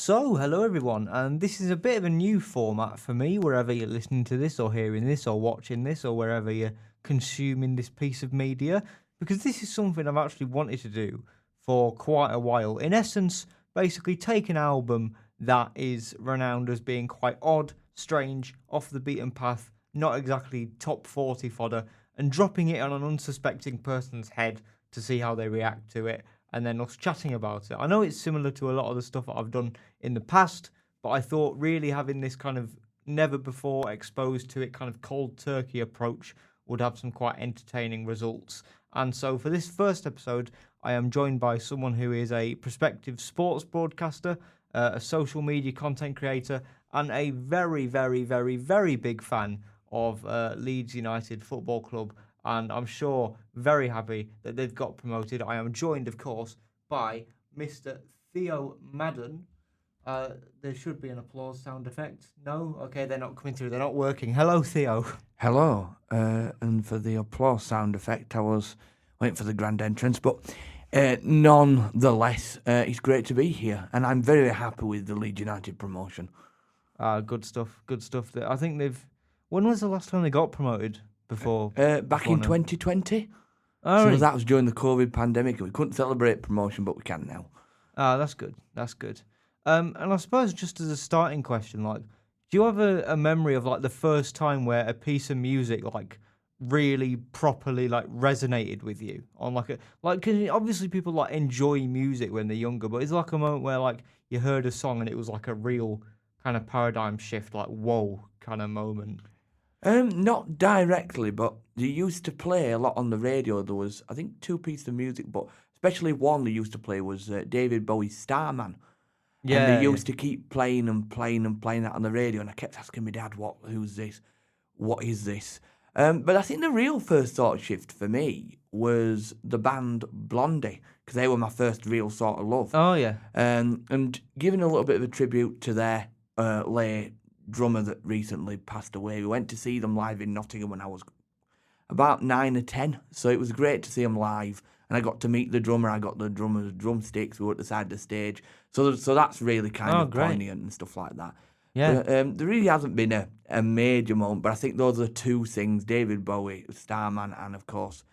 So, hello everyone, and this is a bit of a new format for me, wherever you're listening to this, or hearing this, or watching this, or wherever you're consuming this piece of media, because this is something I've actually wanted to do for quite a while. In essence, basically take an album that is renowned as being quite odd, strange, off the beaten path, not exactly top 40 fodder, and dropping it on an unsuspecting person's head to see how they react to it, and then us chatting about it. I know it's similar to a lot of the stuff that I've done in the past, but I thought really having this kind of never before exposed to it kind of cold turkey approach would have some quite entertaining results. And so for this first episode, I am joined by someone who is a prospective sports broadcaster, a social media content creator, and a very, very, very, very big fan of Leeds United Football Club. And I'm sure very happy that they've got promoted. I am joined, of course, by Mr. Theo Madden. There should be an applause sound effect. No? Okay, they're not coming through. They're not working. Hello, Theo. Hello. And for the applause sound effect, I was waiting for the grand entrance. But nonetheless, it's great to be here. And I'm very happy with the Leeds United promotion. Good stuff. Good stuff. I think they've... When was the last time they got promoted? Back in 2020. Oh, so really? that was during the COVID pandemic, and we couldn't celebrate promotion, but we can now. That's good. That's good. And I suppose just as a starting question, like, do you have a memory of like the first time where a piece of music like really properly like resonated with you on like cause obviously people like enjoy music when they're younger, but it's like a moment where like you heard a song and it was like a real kind of paradigm shift, like whoa kind of moment. Not directly, but they used to play a lot on the radio. There was, I think, 2 pieces of music, but especially one they used to play was David Bowie's Starman. Yeah, and they used to keep playing and playing and playing that on the radio, and I kept asking my dad, who's this? What is this? But I think the real first sort of shift for me was the band Blondie, because they were my first real sort of love. Oh, yeah. And giving a little bit of a tribute to their late drummer that recently passed away. We went to see them live in Nottingham when I was about 9 or 10, so it was great to see them live, and I got to meet the drummer. I got the drummer's drumsticks. We were at the side of the stage, so that's really kind of great. poignant and stuff like that. Yeah. But, there really hasn't been a major moment, but I think those are 2 things: David Bowie, Starman, and of course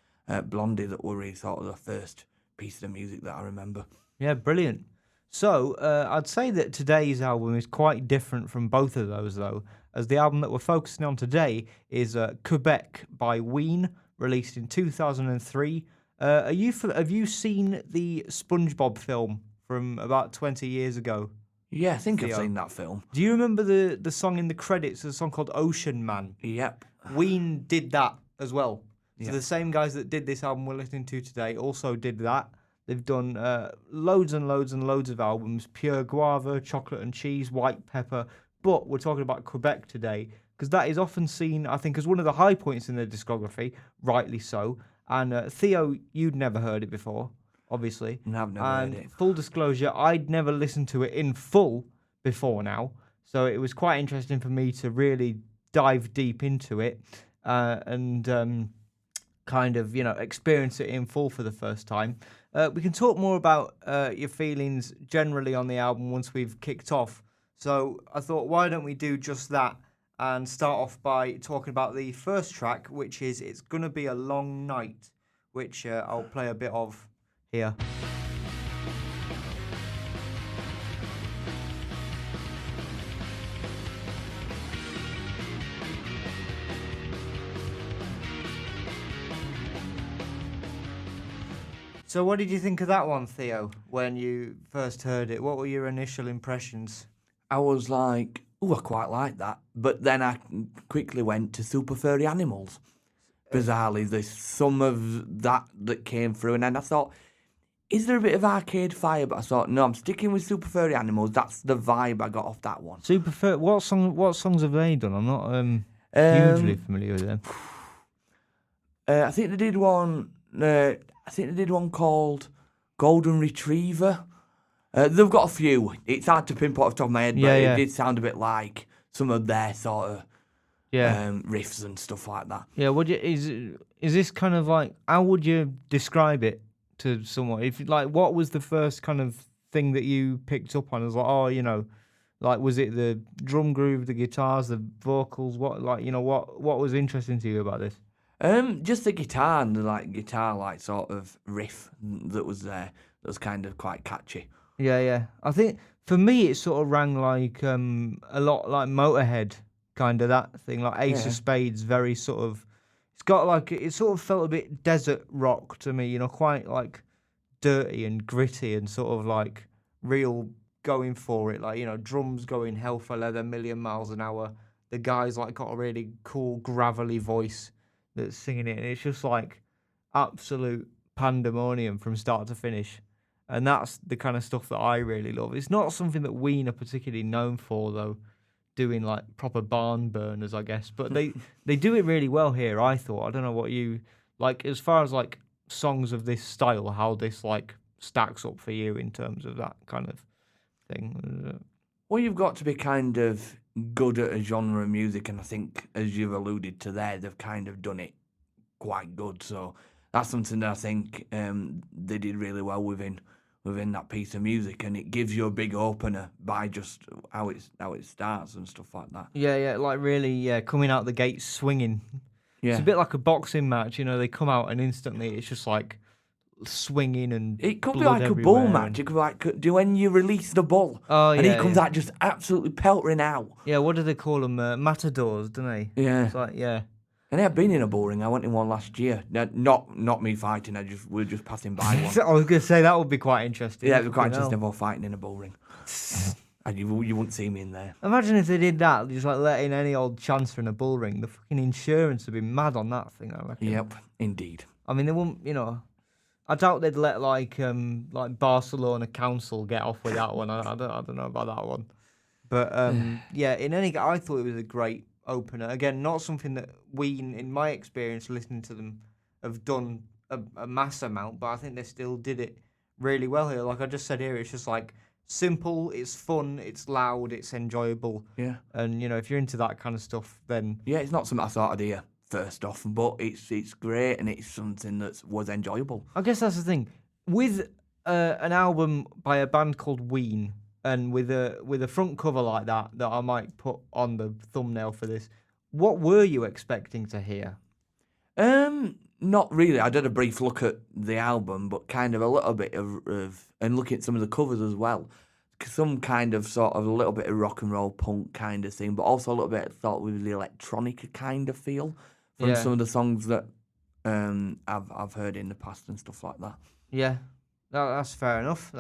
Blondie, that were really sort of the first piece of music that I remember. Yeah, brilliant. So, I'd say that today's album is quite different from both of those, though, as the album that we're focusing on today is Quebec by Ween, released in 2003. Have you seen the SpongeBob film from about 20 years ago? Yeah, I think Theo? I've seen that film. Do you remember the song in the credits, a song called Ocean Man? Yep. Ween did that as well. So Yeah. the same guys that did this album we're listening to today also did that. They've done loads and loads and loads of albums: Pure Guava, Chocolate and Cheese, White Pepper. But we're talking about Quebec today because that is often seen, I think, as one of the high points in their discography, rightly so. And Theo, you'd never heard it before, obviously. No, I've never heard it. Full disclosure, I'd never listened to it in full before now. So it was quite interesting for me to really dive deep into it and kind of, experience it in full for the first time. We can talk more about your feelings generally on the album once we've kicked off. So I thought, why don't we do just that and start off by talking about the first track, which is It's Gonna Be a Long Night, which I'll play a bit of here. So what did you think of that one, Theo, when you first heard it? What were your initial impressions? I was like, I quite like that. But then I quickly went to Super Furry Animals. Bizarrely, there's some of that came through. And then I thought, is there a bit of Arcade Fire? But I thought, no, I'm sticking with Super Furry Animals. That's the vibe I got off that one. What songs have they done? I'm not hugely familiar with them. I think they did one. I think they did one called Golden Retriever. They've got a few. It's hard to pinpoint off the top of my head, but it did sound a bit like some of their sort of riffs and stuff like that. Yeah, is this kind of like, how would you describe it to someone? If what was the first kind of thing that you picked up on? It was like, oh, like, was it the drum groove, the guitars, the vocals? What, like, what was interesting to you about this? Just the guitar and the guitar sort of riff that was there. That was kind of quite catchy. Yeah. I think for me, it sort of rang like a lot like Motorhead, kind of that thing, like Ace of Spades. Very sort of, it's got like it sort of felt a bit desert rock to me. Quite like dirty and gritty and sort of like real going for it. Like drums going hell for leather, million miles an hour. The guy's like got a really cool gravelly voice that's singing it, and it's just like absolute pandemonium from start to finish. And that's the kind of stuff that I really love. It's not something that Ween are particularly known for, though, doing like proper barn burners, I guess. But they do it really well here, I thought. I don't know what you like as far as like songs of this style, how this like stacks up for you in terms of that kind of thing. Well, you've got to be kind of good at a genre of music, and I think, as you've alluded to there, they've kind of done it quite good. So that's something that I think they did really well within that piece of music, and it gives you a big opener by just how it starts and stuff like that. Yeah, like really, coming out the gate swinging. Yeah. It's a bit like a boxing match, they come out and instantly it's just like swinging and it could be blood like a bull everywhere match. It could be like when you release the bull, and he comes out just absolutely peltering out. Yeah, what do they call them? Matadors, don't they? Yeah. It's like, yeah. And I've been in a bull ring. I went in one last year. Not me fighting. We were just passing by one. I was going to say that would be quite interesting. Yeah, it would be quite interesting about fighting in a bull ring. And you wouldn't see me in there. Imagine if they did that, just like letting any old chancer in a bull ring. The fucking insurance would be mad on that thing, I reckon. Yep, indeed. I mean, they wouldn't, I doubt they'd let like Barcelona Council get off with that one. I don't know about that one. But I thought it was a great opener. Again, not something that Ween, in my experience, listening to them, have done a mass amount, but I think they still did it really well here. Like I just said here, it's just like simple, it's fun, it's loud, it's enjoyable. Yeah. And if you're into that kind of stuff, then yeah, it's not something I thought I'd hear first off, but it's great and it's something that was enjoyable. I guess that's the thing with an album by a band called Ween, and with a front cover like that I might put on the thumbnail for this. What were you expecting to hear? Not really. I did a brief look at the album, but kind of a little bit of and looking at some of the covers as well. Some kind of sort of a little bit of rock and roll punk kind of thing, but also a little bit thought with the electronica kind of feel from some of the songs that I've heard in the past and stuff like that. Yeah, that's fair enough.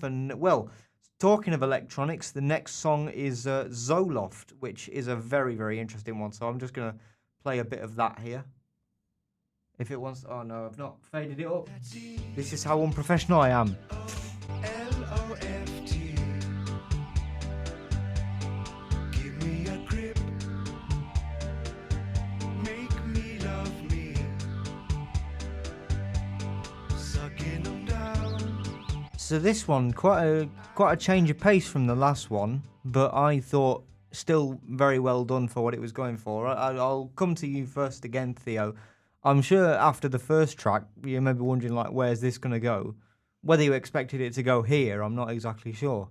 And well, talking of electronics, the next song is Zoloft, which is a very, very interesting one. So I'm just going to play a bit of that here. If it wants... Oh, no, I've not faded it up. This is how unprofessional I am. L-O-F-T. Give me a grip. Make me love me. Sucking them down. So this one, quite a change of pace from the last one, but I thought still very well done for what it was going for. I'll come to you first again, Theo. I'm sure after the first track, you may be wondering, like, where's this going to go? Whether you expected it to go here, I'm not exactly sure.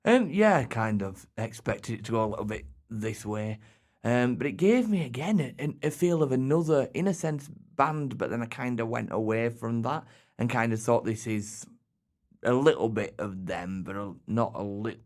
Yeah, I kind of expected it to go a little bit this way. But it gave me, again, a feel of another, in a sense, band, but then I kind of went away from that and kind of thought this is a little bit of them, but not a little.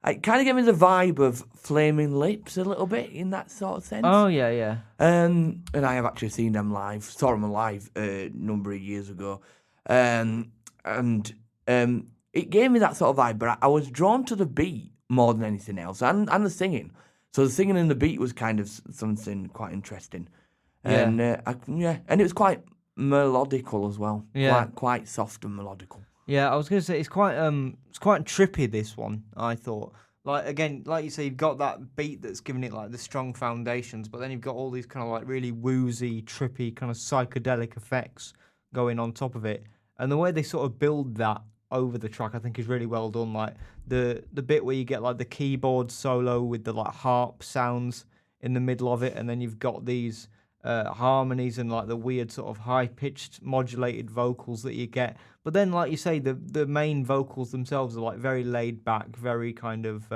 It kind of gave me the vibe of Flaming Lips a little bit in that sort of sense. Oh, yeah. And I have actually seen them live. Saw them live a number of years ago. And it gave me that sort of vibe, but I was drawn to the beat more than anything else, and the singing. So the singing and the beat was kind of something quite interesting. And and it was quite melodical as well. Yeah. Quite soft and melodical. Yeah, I was going to say it's quite trippy, this one, I thought. Like, again, like you say, you've got that beat that's giving it like the strong foundations, but then you've got all these kind of like really woozy, trippy, kind of psychedelic effects going on top of it. And the way they sort of build that over the track, I think, is really well done. Like the bit where you get like the keyboard solo with the like harp sounds in the middle of it, and then you've got these harmonies and like the weird sort of high-pitched modulated vocals that you get. But then, like you say, the main vocals themselves are like very laid back, very kind of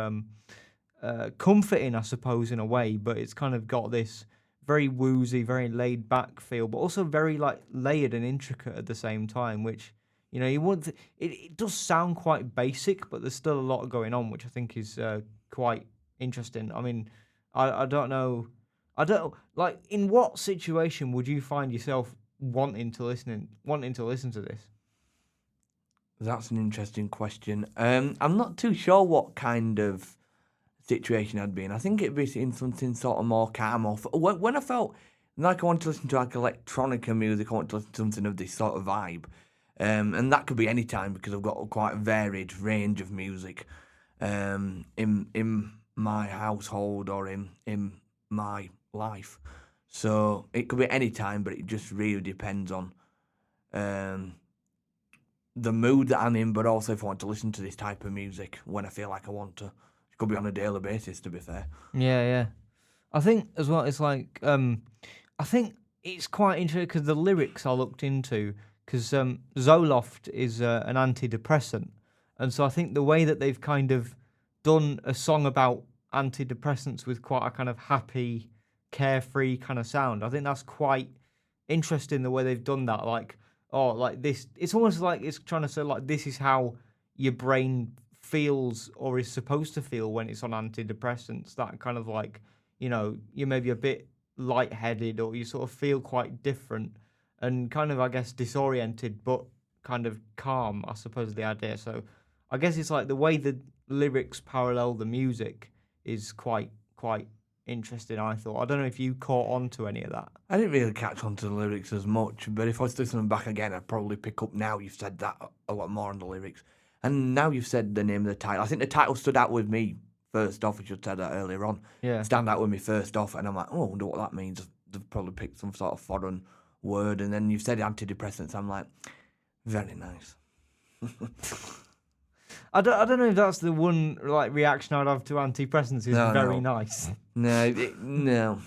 comforting, I suppose, in a way. But it's kind of got this very woozy, very laid back feel, but also very like layered and intricate at the same time, which, you know, you want it does sound quite basic, but there's still a lot going on, which I think is quite interesting. I mean, I don't know. I don't like, in what situation would you find yourself wanting to listen to this? That's an interesting question. I'm not too sure what kind of situation I'd be in. I think it'd be in something sort of more calm. Or when I felt like I wanted to listen to like electronica music, I want to listen to something of this sort of vibe. And that could be any time because I've got quite a varied range of music in my household or in my life. So it could be any time, but it just really depends on the mood that I'm in, but also if I want to listen to this type of music when I feel like I want to. It could be on a daily basis, to be fair. Yeah. I think as well, it's like, I think it's quite interesting because the lyrics I looked into, because Zoloft is an antidepressant. And so I think the way that they've kind of done a song about antidepressants with quite a kind of happy, carefree kind of sound, I think that's quite interesting the way they've done that. Like, oh, like this, it's almost like it's trying to say, like, this is how your brain feels or is supposed to feel when it's on antidepressants. That kind of like, you know, you're maybe a bit lightheaded or you sort of feel quite different and kind of, I guess, disoriented, but kind of calm, I suppose, is the idea. So I guess it's like the way the lyrics parallel the music is quite interesting, I thought. I don't know if you caught on to any of that. I didn't really catch on to the lyrics as much, but if I was listening back again, I'd probably pick up now you've said that a lot more on the lyrics. And now you've said the name of the title. I think the title stood out with me first off, I should have said that earlier on. Yeah. Stand out with me first off, and I'm like, oh, I wonder what that means. They've probably picked some sort of foreign word, and then you've said antidepressants. I'm like, very nice. I don't know if that's the one like reaction I'd have to antidepressants is very nice. No,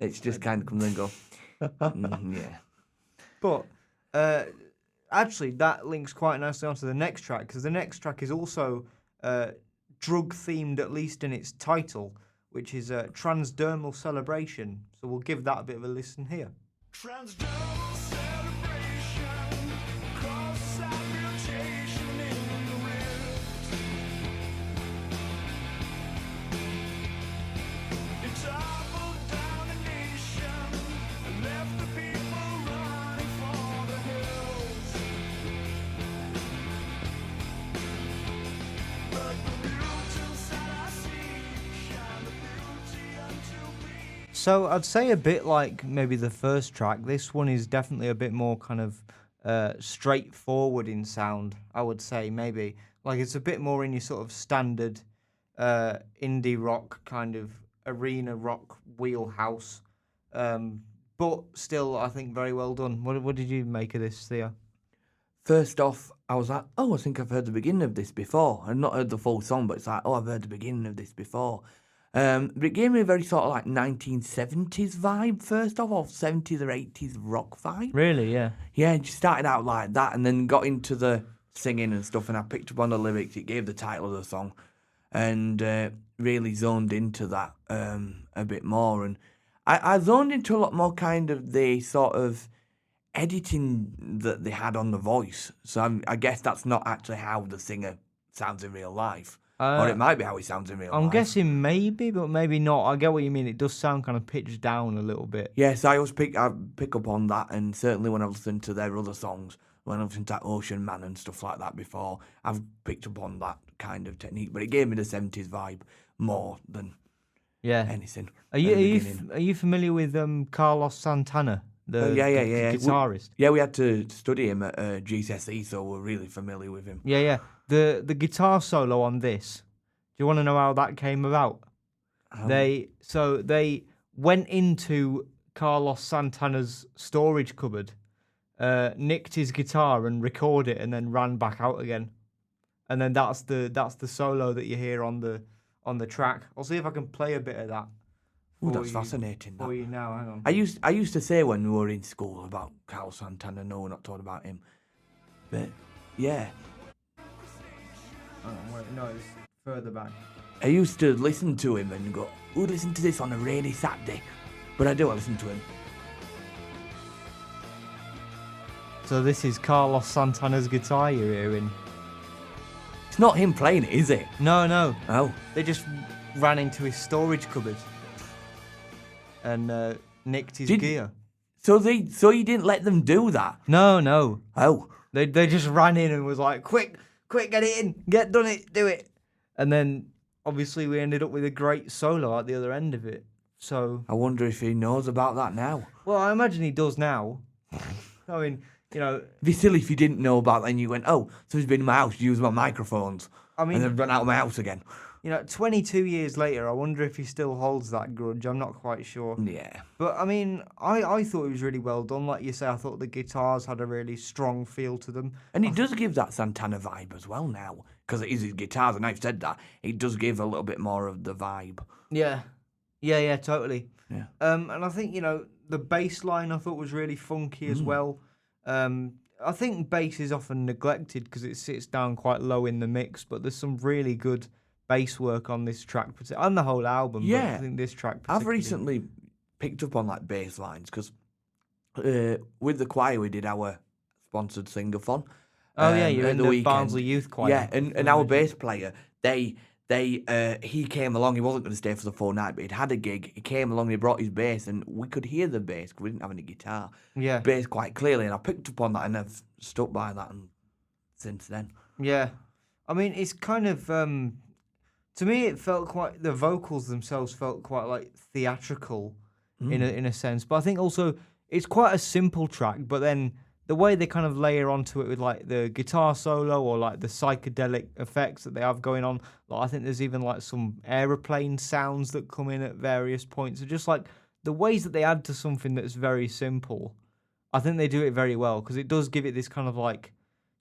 it's just kind of comes and go. Yeah. But actually, that links quite nicely onto the next track, because the next track is also drug themed, at least in its title, which is Transdermal Celebration. So we'll give that a bit of a listen here. Transdermal celebration, cross-side mutation in the rift. It toppled down a nation and left the people running for the hills. But the mutants that I see shine the beauty unto me. So I'd say a bit like maybe the first track, this one is definitely a bit more kind of straightforward in sound, I would say, maybe. Like it's a bit more in your sort of standard indie rock kind of arena rock wheelhouse. But still, I think very well done. What did you make of this, Theo? First off, I was like, oh, I think I've heard the beginning of this before. I've not heard the full song, but it's like, oh, I've heard the beginning of this before. But it gave me a very sort of like 1970s vibe, first off, or 70s or 80s rock vibe. Really, yeah. Yeah, it just started out like that and then got into the singing and stuff, and I picked up on the lyrics. It gave the title of the song and really zoned into that a bit more. And I zoned into a lot more kind of the sort of editing that they had on the voice. So I guess that's not actually how the singer sounds in real life. Or it might be how he sounds in real life. I'm guessing maybe, but maybe not. I get what you mean. It does sound kind of pitched down a little bit. Yes, I always pick up on that, and certainly when I've listened to their other songs, when I've listened to Ocean Man and stuff like that before, I've picked up on that kind of technique. But it gave me the 70s vibe more than anything. Are you familiar with Carlos Santana, the guitarist? We had to study him at GCSE, so we're really familiar with him. Yeah. The guitar solo on this. Do you want to know how that came about? They went into Carlos Santana's storage cupboard, nicked his guitar and recorded it, and then ran back out again. And then that's the solo that you hear on the track. I'll see if I can play a bit of that Ooh, for that's you, fascinating. For That. you now, hang on. I used to say when we were in school about Carl Santana, no, we're not talking about him. But yeah, Hang on, wait, no, it's further back. I used to listen to him and go, "Who'd listen to this on a rainy Saturday?" But I do listen to him. So this is Carlos Santana's guitar you're hearing. It's not him playing it, is it? No, Oh, they just ran into his storage cupboard and nicked his gear. so you didn't let them do that? No, Oh, they just ran in and was like, quick, get it in, done it, do it. And then obviously we ended up with a great solo at the other end of it. So, I wonder if he knows about that now. well, I imagine he does now. I mean, you know, It'd be silly if you didn't know about that and you went, "Oh, so he's been in my house, used my microphones," I mean, and then run out of my house again. 22 years later, I wonder if he still holds that grudge. I'm not quite sure. Yeah. But I mean, I thought it was really well done. Like you say, I thought the guitars had a really strong feel to them. And it does give that Santana vibe as well now, because it is his guitars, and I've said that. It does give a little bit more of the vibe. Yeah, totally. Yeah. And I think the bass line I thought was really funky as well. I think bass is often neglected because it sits down quite low in the mix, but there's some really good bass work on this track, on the whole album. But Yeah. I think this track. I've particularly. recently picked up on like bass lines, because with the choir we did our sponsored sing-a-thon. Oh yeah, you're at in the weekend. Barnsley Youth Choir. Yeah, and our bass player, he came along. He wasn't going to stay for the full night, but he'd had a gig. He came along, he brought his bass, and we could hear the bass because we didn't have any guitar. Yeah. Bass quite clearly, and I picked up on that, and I've stuck by that and since then. Yeah. I mean, it's kind of to me it felt quite, the vocals themselves felt quite like theatrical in a sense, but I think also it's quite a simple track, but then the way they kind of layer onto it with like the guitar solo or like the psychedelic effects that they have going on, like I think there's even like some aeroplane sounds that come in at various points. So just like the ways that they add to something that's very simple, I think they do it very well, because it does give it this kind of like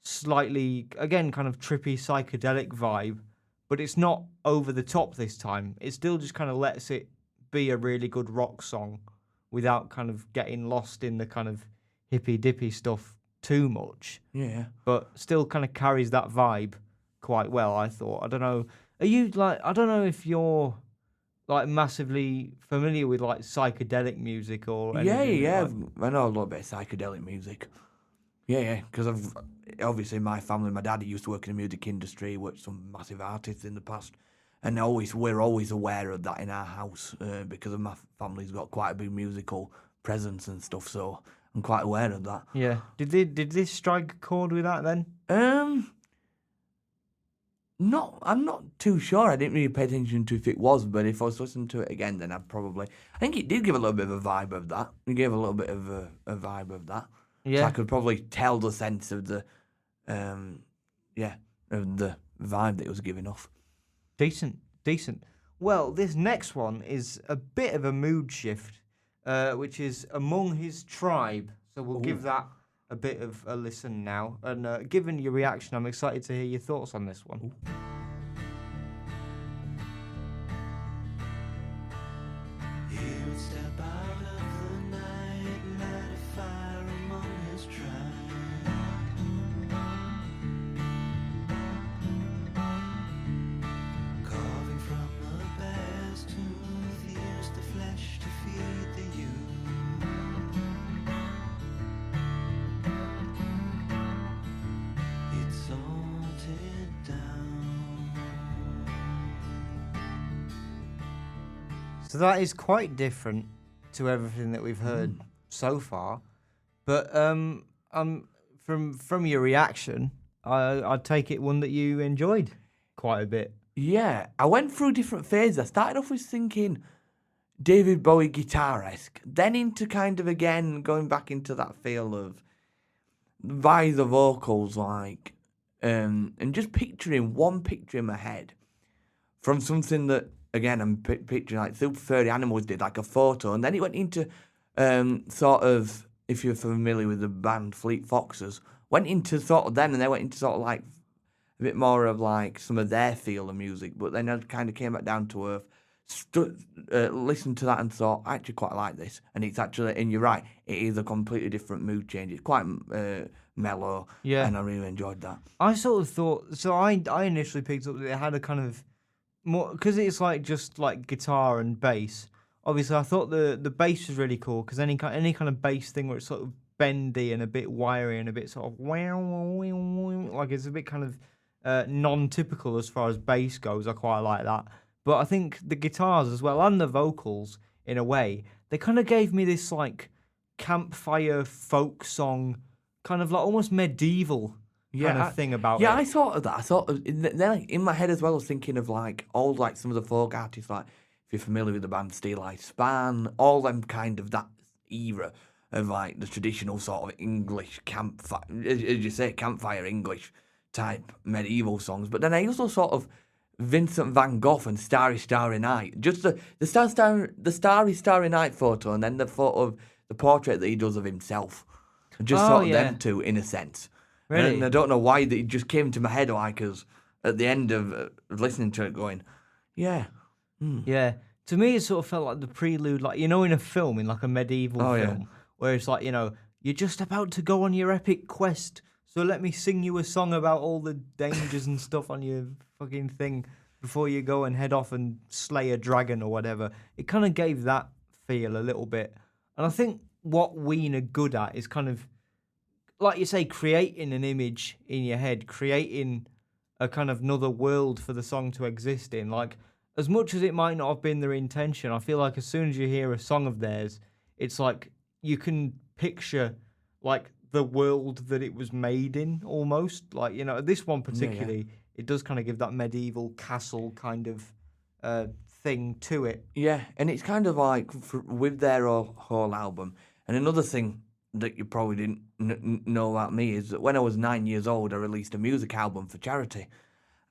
slightly, again, kind of trippy psychedelic vibe, but it's not over the top this time. It still just kind of lets it be a really good rock song without kind of getting lost in the kind of hippy dippy stuff too much, Yeah. but still kind of carries that vibe quite well, I thought. I don't know, are you like, I don't know if you're like massively familiar with like psychedelic music or anything. Yeah. Like, I know a little bit of psychedelic music. Yeah, because I've obviously my family, my daddy used to work in the music industry, worked with some massive artists in the past, and we're always aware of that in our house because of my family's got quite a big musical presence and stuff, so I'm quite aware of that. yeah. Did this strike a chord with that then? I'm not too sure. I didn't really pay attention to if it was, but if I was listening to it again, then I think it did give a little bit of a vibe of that. It gave a little bit of a vibe of that. Yeah. So I could probably tell the sense of the, of the vibe that it was giving off. Decent. Well, this next one is a bit of a mood shift, which is Among His Tribe. So we'll give that a bit of a listen now. And given your reaction, I'm excited to hear your thoughts on this one. He would step out of the night, light a fire among his tribe. Carving from the bear's tooth, he used the flesh to feed the youth. It salted down. So that is quite different to everything that we've heard so far. But from your reaction, I'd take it one that you enjoyed quite a bit. Yeah, I went through different phases. I started off with thinking David Bowie guitar-esque, then into kind of again going back into that feel of by the vocals, like, and just picturing one picture in my head from something that, again, I'm picturing like Super Furry Animals did, like a photo, and then it went into sort of, if you're familiar with the band Fleet Foxes, went into sort of them, and they went into sort of like a bit more of like some of their feel of music, but then I kind of came back down to earth listened to that and thought, I actually quite like this. And it's actually, and you're right, it is a completely different mood change. It's quite mellow, Yeah. and I really enjoyed that. I sort of thought, so I initially picked up that it had a kind of more, because it's like just like guitar and bass. Obviously, I thought the bass was really cool because any kind of bass thing where it's sort of bendy and a bit wiry and a bit sort of like it's a bit kind of non-typical as far as bass goes. I quite like that. But I think the guitars as well and the vocals, in a way, they kind of gave me this like campfire folk song, kind of like almost medieval kind of thing about it. Yeah, I thought of that. I thought of, then like, in my head as well, I was thinking of like all like some of the folk artists, like if you're familiar with the band Steel Eye Span, all them kind of that era of like the traditional sort of English campfire, as you say, campfire English type medieval songs. But then I also sort of Vincent van Gogh and Starry Starry Night, just the Starry Starry Night photo, and then the photo of the portrait that he does of himself, just sort of them two in a sense. Really? And I don't know why it just came to my head like as at the end of listening to it, going, yeah. Yeah. To me, it sort of felt like the prelude, like, you know, in a film, in like a medieval film, where it's like, you know, you're just about to go on your epic quest, so let me sing you a song about all the dangers and stuff on your fucking thing before you go and head off and slay a dragon or whatever. It kind of gave that feel a little bit. And I think what Ween are good at is kind of, like you say, creating an image in your head, creating a kind of another world for the song to exist in. Like, as much as it might not have been their intention, I feel like as soon as you hear a song of theirs, it's like you can picture like the world that it was made in almost. Like, you know, this one particularly, it does kind of give that medieval castle kind of thing to it. Yeah, and it's kind of like with their whole album. And another thing that you probably didn't know about me is that when I was 9 years old, I released a music album for charity.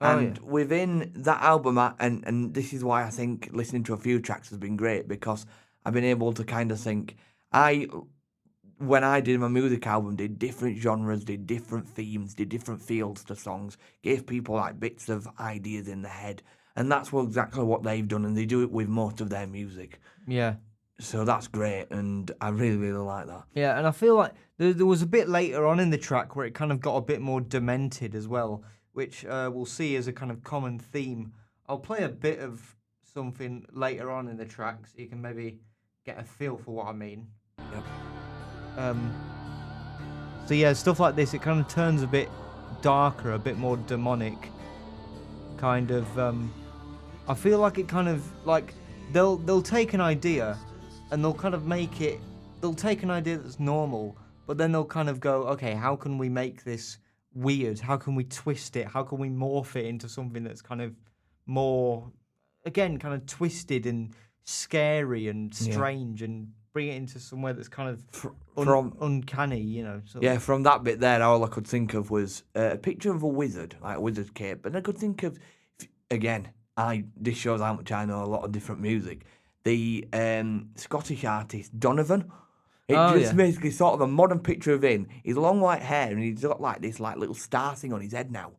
And within that album, and this is why I think listening to a few tracks has been great, because I've been able to kind of think, when I did my music album, did different genres, did different themes, did different feels to songs, gave people like bits of ideas in their head. And that's exactly what they've done, and they do it with most of their music. Yeah. So that's great, and I really, really like that. Yeah, and I feel like there was a bit later on in the track where it kind of got a bit more demented as well, which we'll see as a kind of common theme. I'll play a bit of something later on in the track so you can maybe get a feel for what I mean. Yep. So yeah, stuff like this, it kind of turns a bit darker, a bit more demonic. Kind of, I feel like it kind of, like, they'll take an idea and they'll kind of they'll take an idea that's normal, but then they'll kind of go, okay, how can we make this weird? How can we twist it? How can we morph it into something that's kind of more, again, kind of twisted and scary and strange, and bring it into somewhere that's kind of uncanny, you know. So. Yeah, from that bit there, all I could think of was a picture of a wizard, like a wizard's cape. And I could think of, again, this shows how much I know a lot of different music. The Scottish artist Donovan. It's basically sort of a modern picture of him. He's long white hair and he's got like this like little star thing on his head now.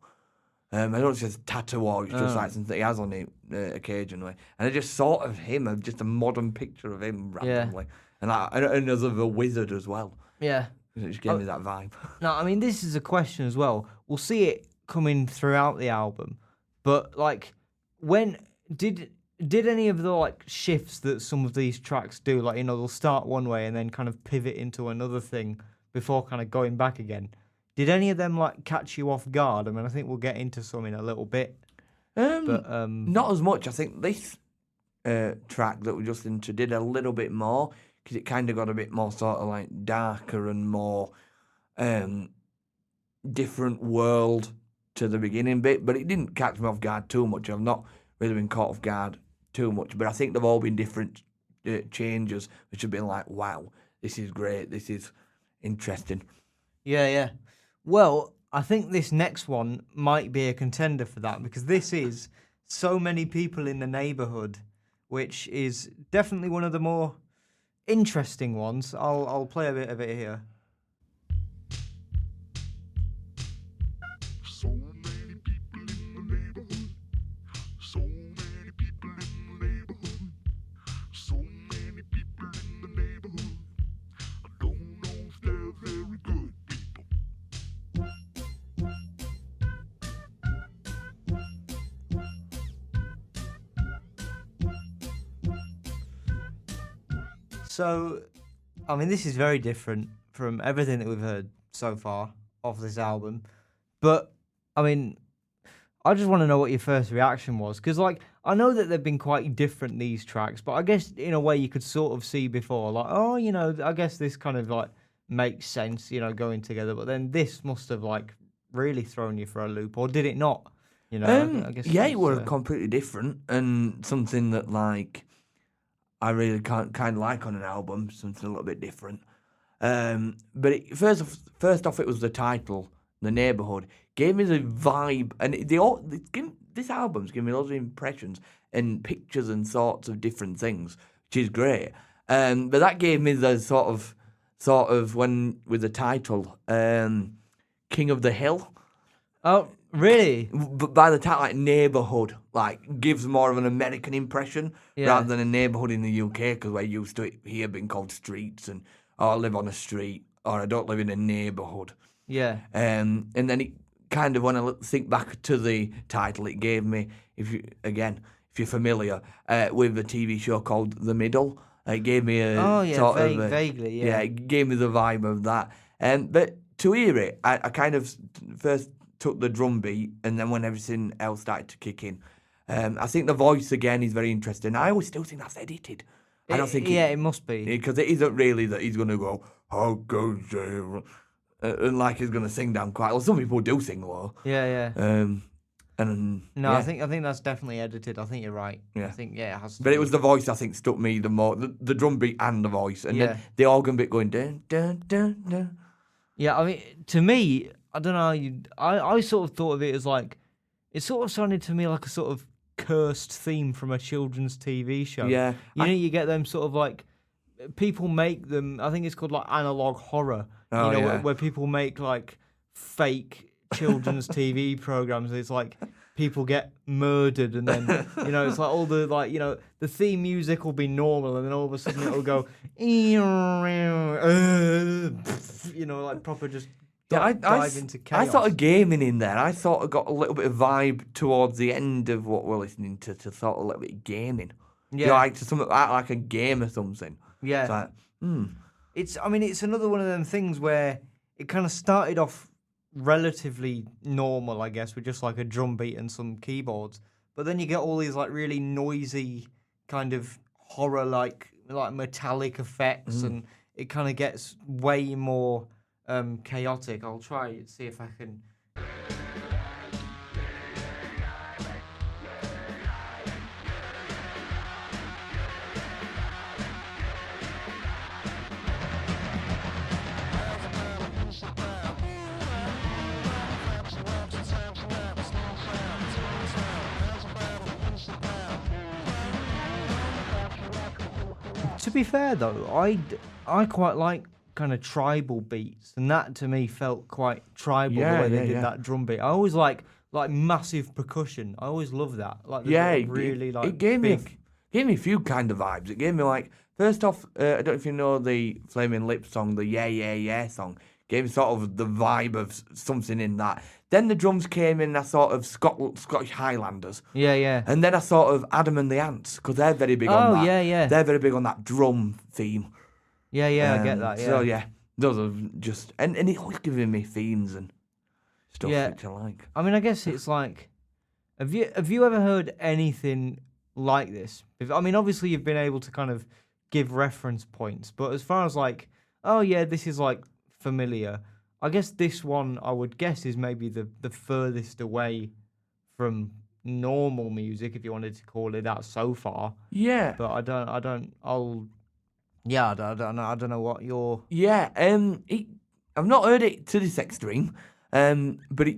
I don't know if it's just a tattoo or it's just like something he has on it occasionally. And I just sort of him, just a modern picture of him randomly. Yeah. And as of a wizard as well. Yeah. It just gave me that vibe. No, I mean, this is a question as well. We'll see it coming throughout the album. But, like, when did any of the, like, shifts that some of these tracks do, like, you know, they'll start one way and then kind of pivot into another thing before kind of going back again. Did any of them, like, catch you off guard? I mean, I think we'll get into some in a little bit. Not as much. I think this track that we just into did a little bit more, because it kind of got a bit more sort of, like, darker and more different world to the beginning bit, but it didn't catch me off guard too much. I've not really been caught off guard too much, but I think they've all been different changes, which have been like, wow, this is great, this is interesting. Yeah. Well, I think this next one might be a contender for that, because this is So Many People in the Neighborhood, which is definitely one of the more interesting ones. I'll play a bit of it here. So many people in the neighborhood. So many people in the neighborhood. So, I mean, this is very different from everything that we've heard so far of this album. But, I mean, I just want to know what your first reaction was. Because, like, I know that they've been quite different, these tracks. But I guess, in a way, you could sort of see before, like, oh, you know, I guess this kind of, like, makes sense, you know, going together. But then this must have, like, really thrown you for a loop. Or did it not? You know, I guess yeah, it's, it were completely different and something that like I really kind of like on an album, something a little bit different. But first off, it was the title, The Neighborhood, gave me the vibe, and this album's given me lots of impressions and pictures and thoughts of different things, which is great. But that gave me the sort of when with the title, King of the Hill. Oh, really? But by the time, like, neighborhood, like, gives more of an American impression rather than a neighborhood in the UK, because we're used to it here being called streets, and I live on a street, or I don't live in a neighborhood. Yeah. And then it kind of, when I think back to the title, it gave me, if you're familiar with a TV show called The Middle, it gave me a vaguely, yeah. Yeah, it gave me the vibe of that. But to hear it, I kind of first took the drum beat, and then when everything else started to kick in, I think the voice again is very interesting. I always still think that's edited. I don't think it must be, because it isn't really that he's gonna go how goes and like he's gonna sing down quite well. Some people do sing low. Yeah. And No, yeah. I think that's definitely edited. I think you're right. Yeah. I think it has. But it was the voice I think struck me the more, the drum beat and the voice, and then the organ bit going dun dun dun dun. Yeah, I mean, to me, I don't know. I sort of thought of it as like, it sort of sounded to me like a sort of cursed theme from a children's TV show. Yeah, you know, you get them sort of like, people make them. I think it's called like analog horror. Oh, you know, yeah. where people make like fake children's TV programs. It's like people get murdered, and then you know, it's like all the like, you know, the theme music will be normal, and then all of a sudden it'll go, you know, like proper just. Dive into chaos. I thought of gaming in there. I thought I got a little bit of vibe towards the end of what we're listening to sort of a little bit of gaming. Yeah. You know, like to something like a game or something. Yeah. It's like, I mean, it's another one of them things where it kind of started off relatively normal, I guess, with just like a drum beat and some keyboards. But then you get all these like really noisy kind of horror like metallic effects, and it kind of gets way more chaotic. I'll try and see if I can. To be fair though, I quite like kind of tribal beats, and that to me felt quite tribal the way they did that drum beat. I always like massive percussion. I always love that. Like really like it gave big. me a few kind of vibes. It gave me like, first off, I don't know if you know the Flaming Lips song, the Yeah Yeah Yeah song. Gave me sort of the vibe of something in that. Then the drums came in, I sort of Scottish Highlanders. Yeah. And then I sort of Adam and the Ants, because they're very big on that. Oh, yeah. They're very big on that drum theme. Yeah, I get that, yeah. So, yeah, those are just... And it always giving me themes and stuff which I like. I mean, I guess it's like... Have you ever heard anything like this? I mean, obviously you've been able to kind of give reference points, but as far as like, oh, yeah, this is like familiar... I guess this one, I would guess, is maybe the furthest away from normal music, if you wanted to call it that, so far. Yeah. But I don't know what your... Yeah, I've not heard it to this extreme, but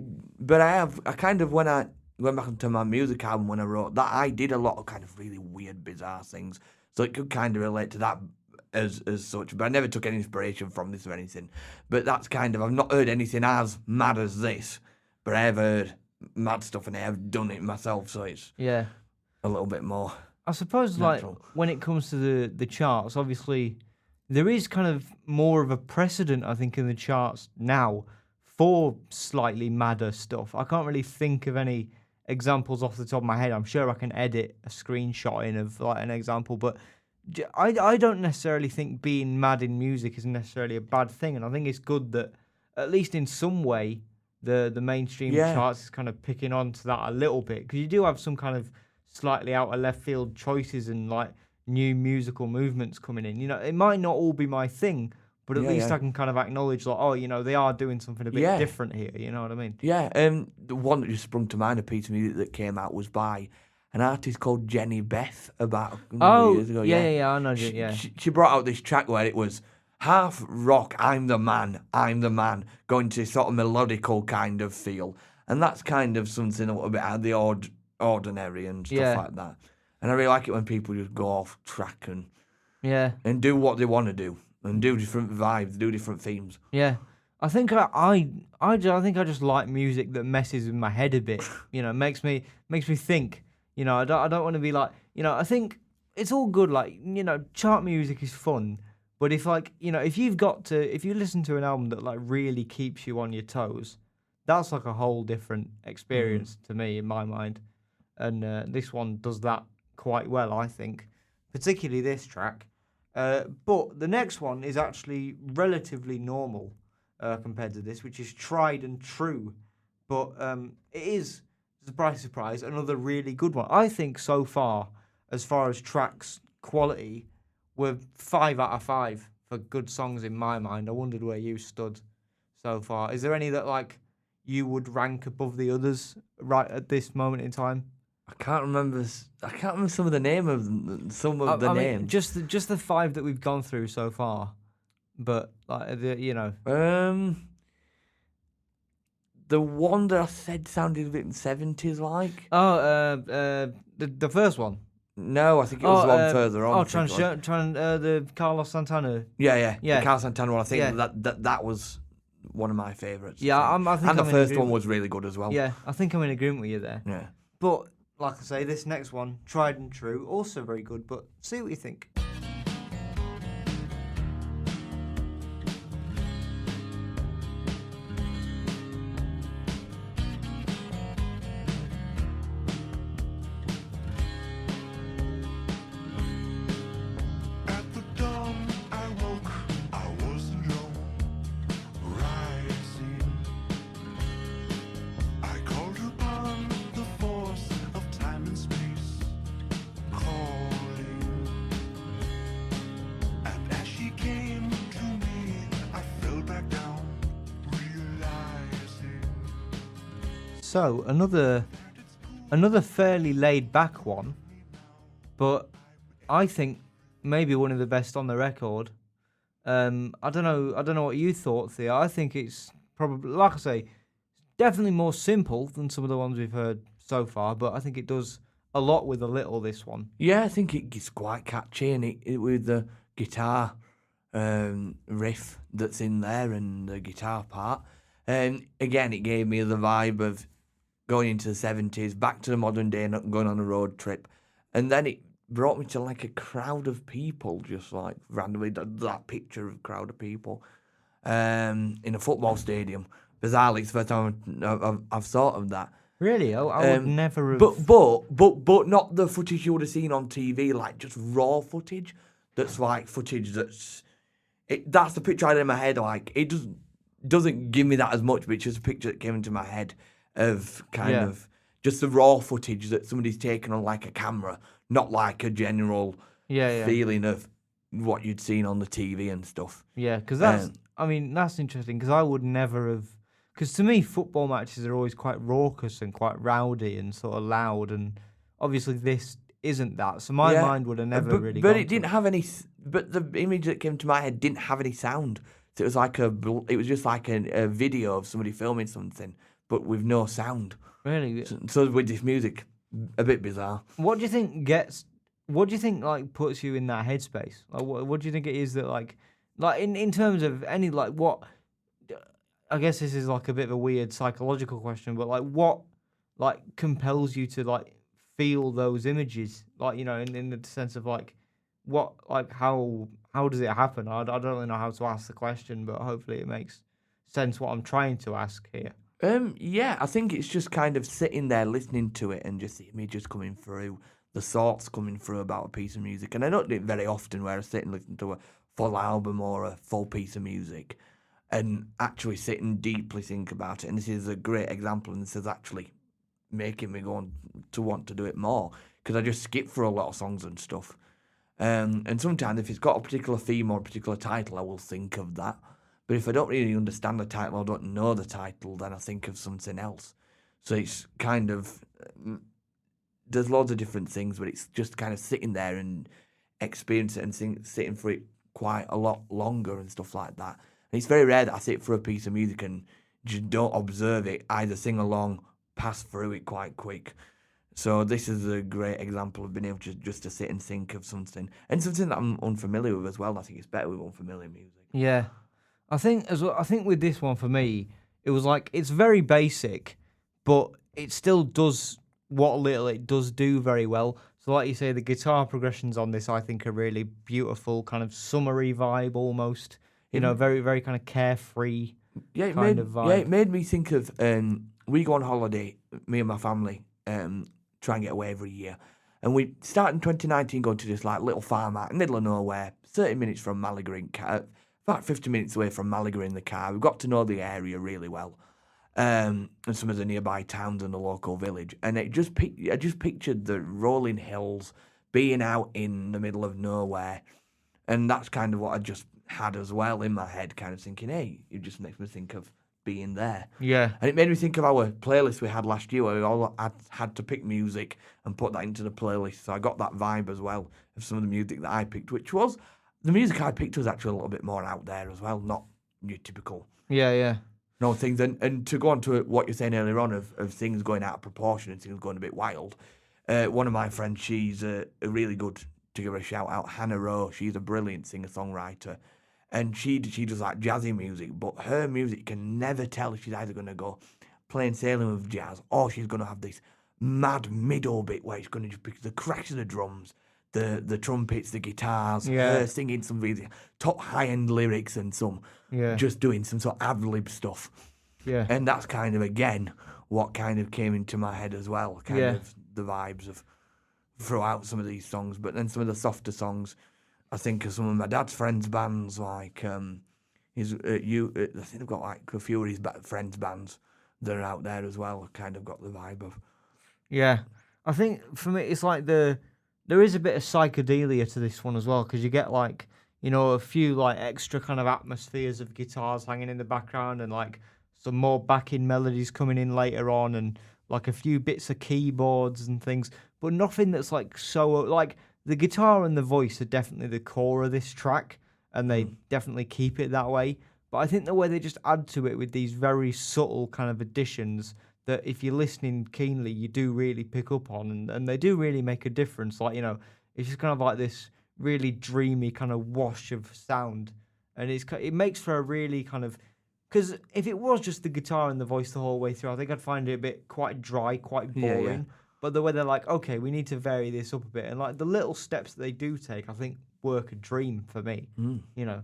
I kind of, when I went back into my music album when I wrote that, I did a lot of kind of really weird, bizarre things, so it could kind of relate to that as such, but I never took any inspiration from this or anything. But that's kind of, I've not heard anything as mad as this, but I have heard mad stuff and I have done it myself, so it's a little bit more I suppose natural. Like when it comes to the charts, obviously there is kind of more of a precedent, I think, in the charts now for slightly madder stuff. I can't really think of any examples off the top of my head. I'm sure I can edit a screenshot in of like an example, but I don't necessarily think being mad in music is necessarily a bad thing, and I think it's good that at least in some way the mainstream Yeah. charts is kind of picking on to that a little bit, because you do have some kind of slightly out of left field choices and like new musical movements coming in. You know, it might not all be my thing, but at Yeah, least yeah. I can kind of acknowledge like, oh, you know, they are doing something a bit Yeah. different here. You know what I mean? Yeah, the one that just sprung to mind, a piece of music that came out was by an artist called Jenny Beth about a number of years ago. yeah, I know. She brought out this track where it was half rock, I'm the man, going to sort of melodical kind of feel. And that's kind of something a little bit out of the ordinary and stuff Yeah. like that. And I really like it when people just go off track Yeah. and do what they want to do and do different vibes, do different themes. Yeah, I think I think I just like music that messes with my head a bit. You know, makes me think. You know, I don't want to be like, you know, I think it's all good. Like, you know, chart music is fun, but if like, you know, if you listen to an album that like really keeps you on your toes, that's like a whole different experience to me in my mind. And this one does that quite well, I think, particularly this track. But the next one is actually relatively normal compared to this, which is Tried and True. But it is, surprise, another really good one. I think so far as tracks quality, we're 5 out of 5 for good songs in my mind. I wondered where you stood so far. Is there any that like you would rank above the others right at this moment in time? I can't remember some of the name of them, I mean, names. just the 5 that we've gone through so far, but like you know, The one that I said sounded a bit 70s like. the first one. No, I think it was the one further on. The Carlos Santana. Yeah. Yeah. The Carl Santana one. I think Yeah. that was one of my favourites. Yeah, I think and the I'm in first one agreement. was really good as well. Yeah, I think I'm in agreement with you there. Yeah. But like I say, this next one, Tried and True, also very good. But see what you think. At the dawn I woke, I was alone, rising. I called upon the force of time and space, calling. And as she came to me, I fell back down, realizing. So another fairly laid back one, but I think maybe one of the best on the record. I don't know what you thought, Theo. I think it's probably, like I say, definitely more simple than some of the ones we've heard so far, but I think it does a lot with a little, this one. Yeah, I think it's quite catchy, and it with the guitar riff that's in there and the guitar part. And again, it gave me the vibe of going into the 70s, back to the modern day, not going on a road trip. And then it brought me to like a crowd of people, just like randomly, that picture of a crowd of people in a football stadium. Bizarrely, it's the first time I've thought of that. Really? I would never have... But not the footage you would have seen on TV, like just raw footage. That's like footage that's the picture I had in my head. Like it doesn't give me that as much, but it's just a picture that came into my head of kind of just the raw footage that somebody's taken on like a camera, not like a general feeling of what you'd seen on the TV and stuff. Yeah, because that's interesting, because I would never have... Because to me, football matches are always quite raucous and quite rowdy and sort of loud, and obviously this isn't that, so my mind would have never really But gone it didn't to have any... But the image that came to my head didn't have any sound. So it was like it was just like a video of somebody filming something, but with no sound. Really? So with this music, a bit bizarre. What do you think like puts you in that headspace? Like, what do you think it is that like in terms of any like what? I guess this is like a bit of a weird psychological question, but like what like compels you to like feel those images? Like, you know, in the sense of like what, like how does it happen? I don't really know how to ask the question, but hopefully it makes sense what I'm trying to ask here. Yeah, I think it's just kind of sitting there listening to it and just the images coming through, the thoughts coming through about a piece of music. And I don't do it very often where I sit and listen to a full album or a full piece of music and actually sit and deeply think about it. And this is a great example, and this is actually making me go on to want to do it more, because I just skip through a lot of songs and stuff. And sometimes if it's got a particular theme or a particular title, I will think of that. But if I don't really understand the title or don't know the title, then I think of something else. So it's kind of, there's loads of different things, but it's just kind of sitting there and experiencing it and sitting for it quite a lot longer and stuff like that. And it's very rare that I sit for a piece of music and just don't observe it, either sing along, pass through it quite quick. So this is a great example of being able to just to sit and think of something, and something that I'm unfamiliar with as well. I think it's better with unfamiliar music. Yeah, I think as well. I think with this one for me, it was like it's very basic, but it still does what little it does do very well. So, like you say, the guitar progressions on this I think are really beautiful, kind of summery vibe almost. You know, very very kind of carefree. Yeah, kind of vibe. Yeah, it made me think of we go on holiday, me and my family, try and get away every year. And we start in 2019 going to this like little farm out in the middle of nowhere, 30 minutes from Malaga in car, about 50 minutes away from Malaga in the car. We got to know the area really well, and some of the nearby towns and the local village. And I just pictured the rolling hills, being out in the middle of nowhere. And that's kind of what I just had as well in my head, kind of thinking, hey, it just makes me think of being there. Yeah. And it made me think of our playlist we had last year, where we all had to pick music and put that into the playlist. So I got that vibe as well of some of the music that I picked, which was, the music I picked was actually a little bit more out there as well, not your typical Yeah. things. And to go on to what you're saying earlier on of things going out of proportion and things going a bit wild, one of my friends, she's a really good, to give her a shout out, Hannah Rowe. She's a brilliant singer-songwriter. And she does like jazzy music, but her music, you can never tell if she's either going to go plain sailing with jazz, or she's going to have this mad middle bit where it's going to just be the cracks of the drums, the trumpets, the guitars, her singing some really top high-end lyrics and some just doing some sort of ad-lib stuff. Yeah. And that's kind of, again, what kind of came into my head as well, kind of the vibes of throughout some of these songs. But then some of the softer songs, I think of some of my dad's friends' bands, like I think they've got like a few of his friends' bands that are out there as well. Kind of got the vibe of. Yeah, I think for me it's like there is a bit of psychedelia to this one as well, because you get like, you know, a few like extra kind of atmospheres of guitars hanging in the background and like some more backing melodies coming in later on and like a few bits of keyboards and things, but nothing that's like so like. The guitar and the voice are definitely the core of this track, and they definitely keep it that way. But I think the way they just add to it with these very subtle kind of additions that if you're listening keenly, you do really pick up on, and they do really make a difference. Like, you know, it's just kind of like this really dreamy kind of wash of sound, and it makes for a really kind of, because if it was just the guitar and the voice the whole way through, I think I'd find it a bit quite dry, quite boring. Yeah. But the way they're like, okay, we need to vary this up a bit, and like the little steps that they do take, I think work a dream for me. You know,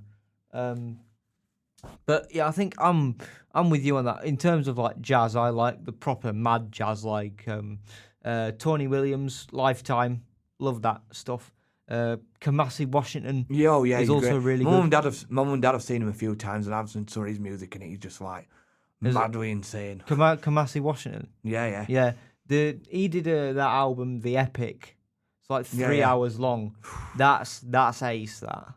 but yeah, I think I'm with you on that. In terms of like jazz, I like the proper mad jazz, like Tony Williams, Lifetime, love that stuff. Kamasi Washington, is also great. really Mum good. and Dad have seen him a few times, and I've seen some of his music, and he's just like madly insane. Kamasi Washington, Yeah. He did that album, The Epic. It's like 3 hours long. That's ace. That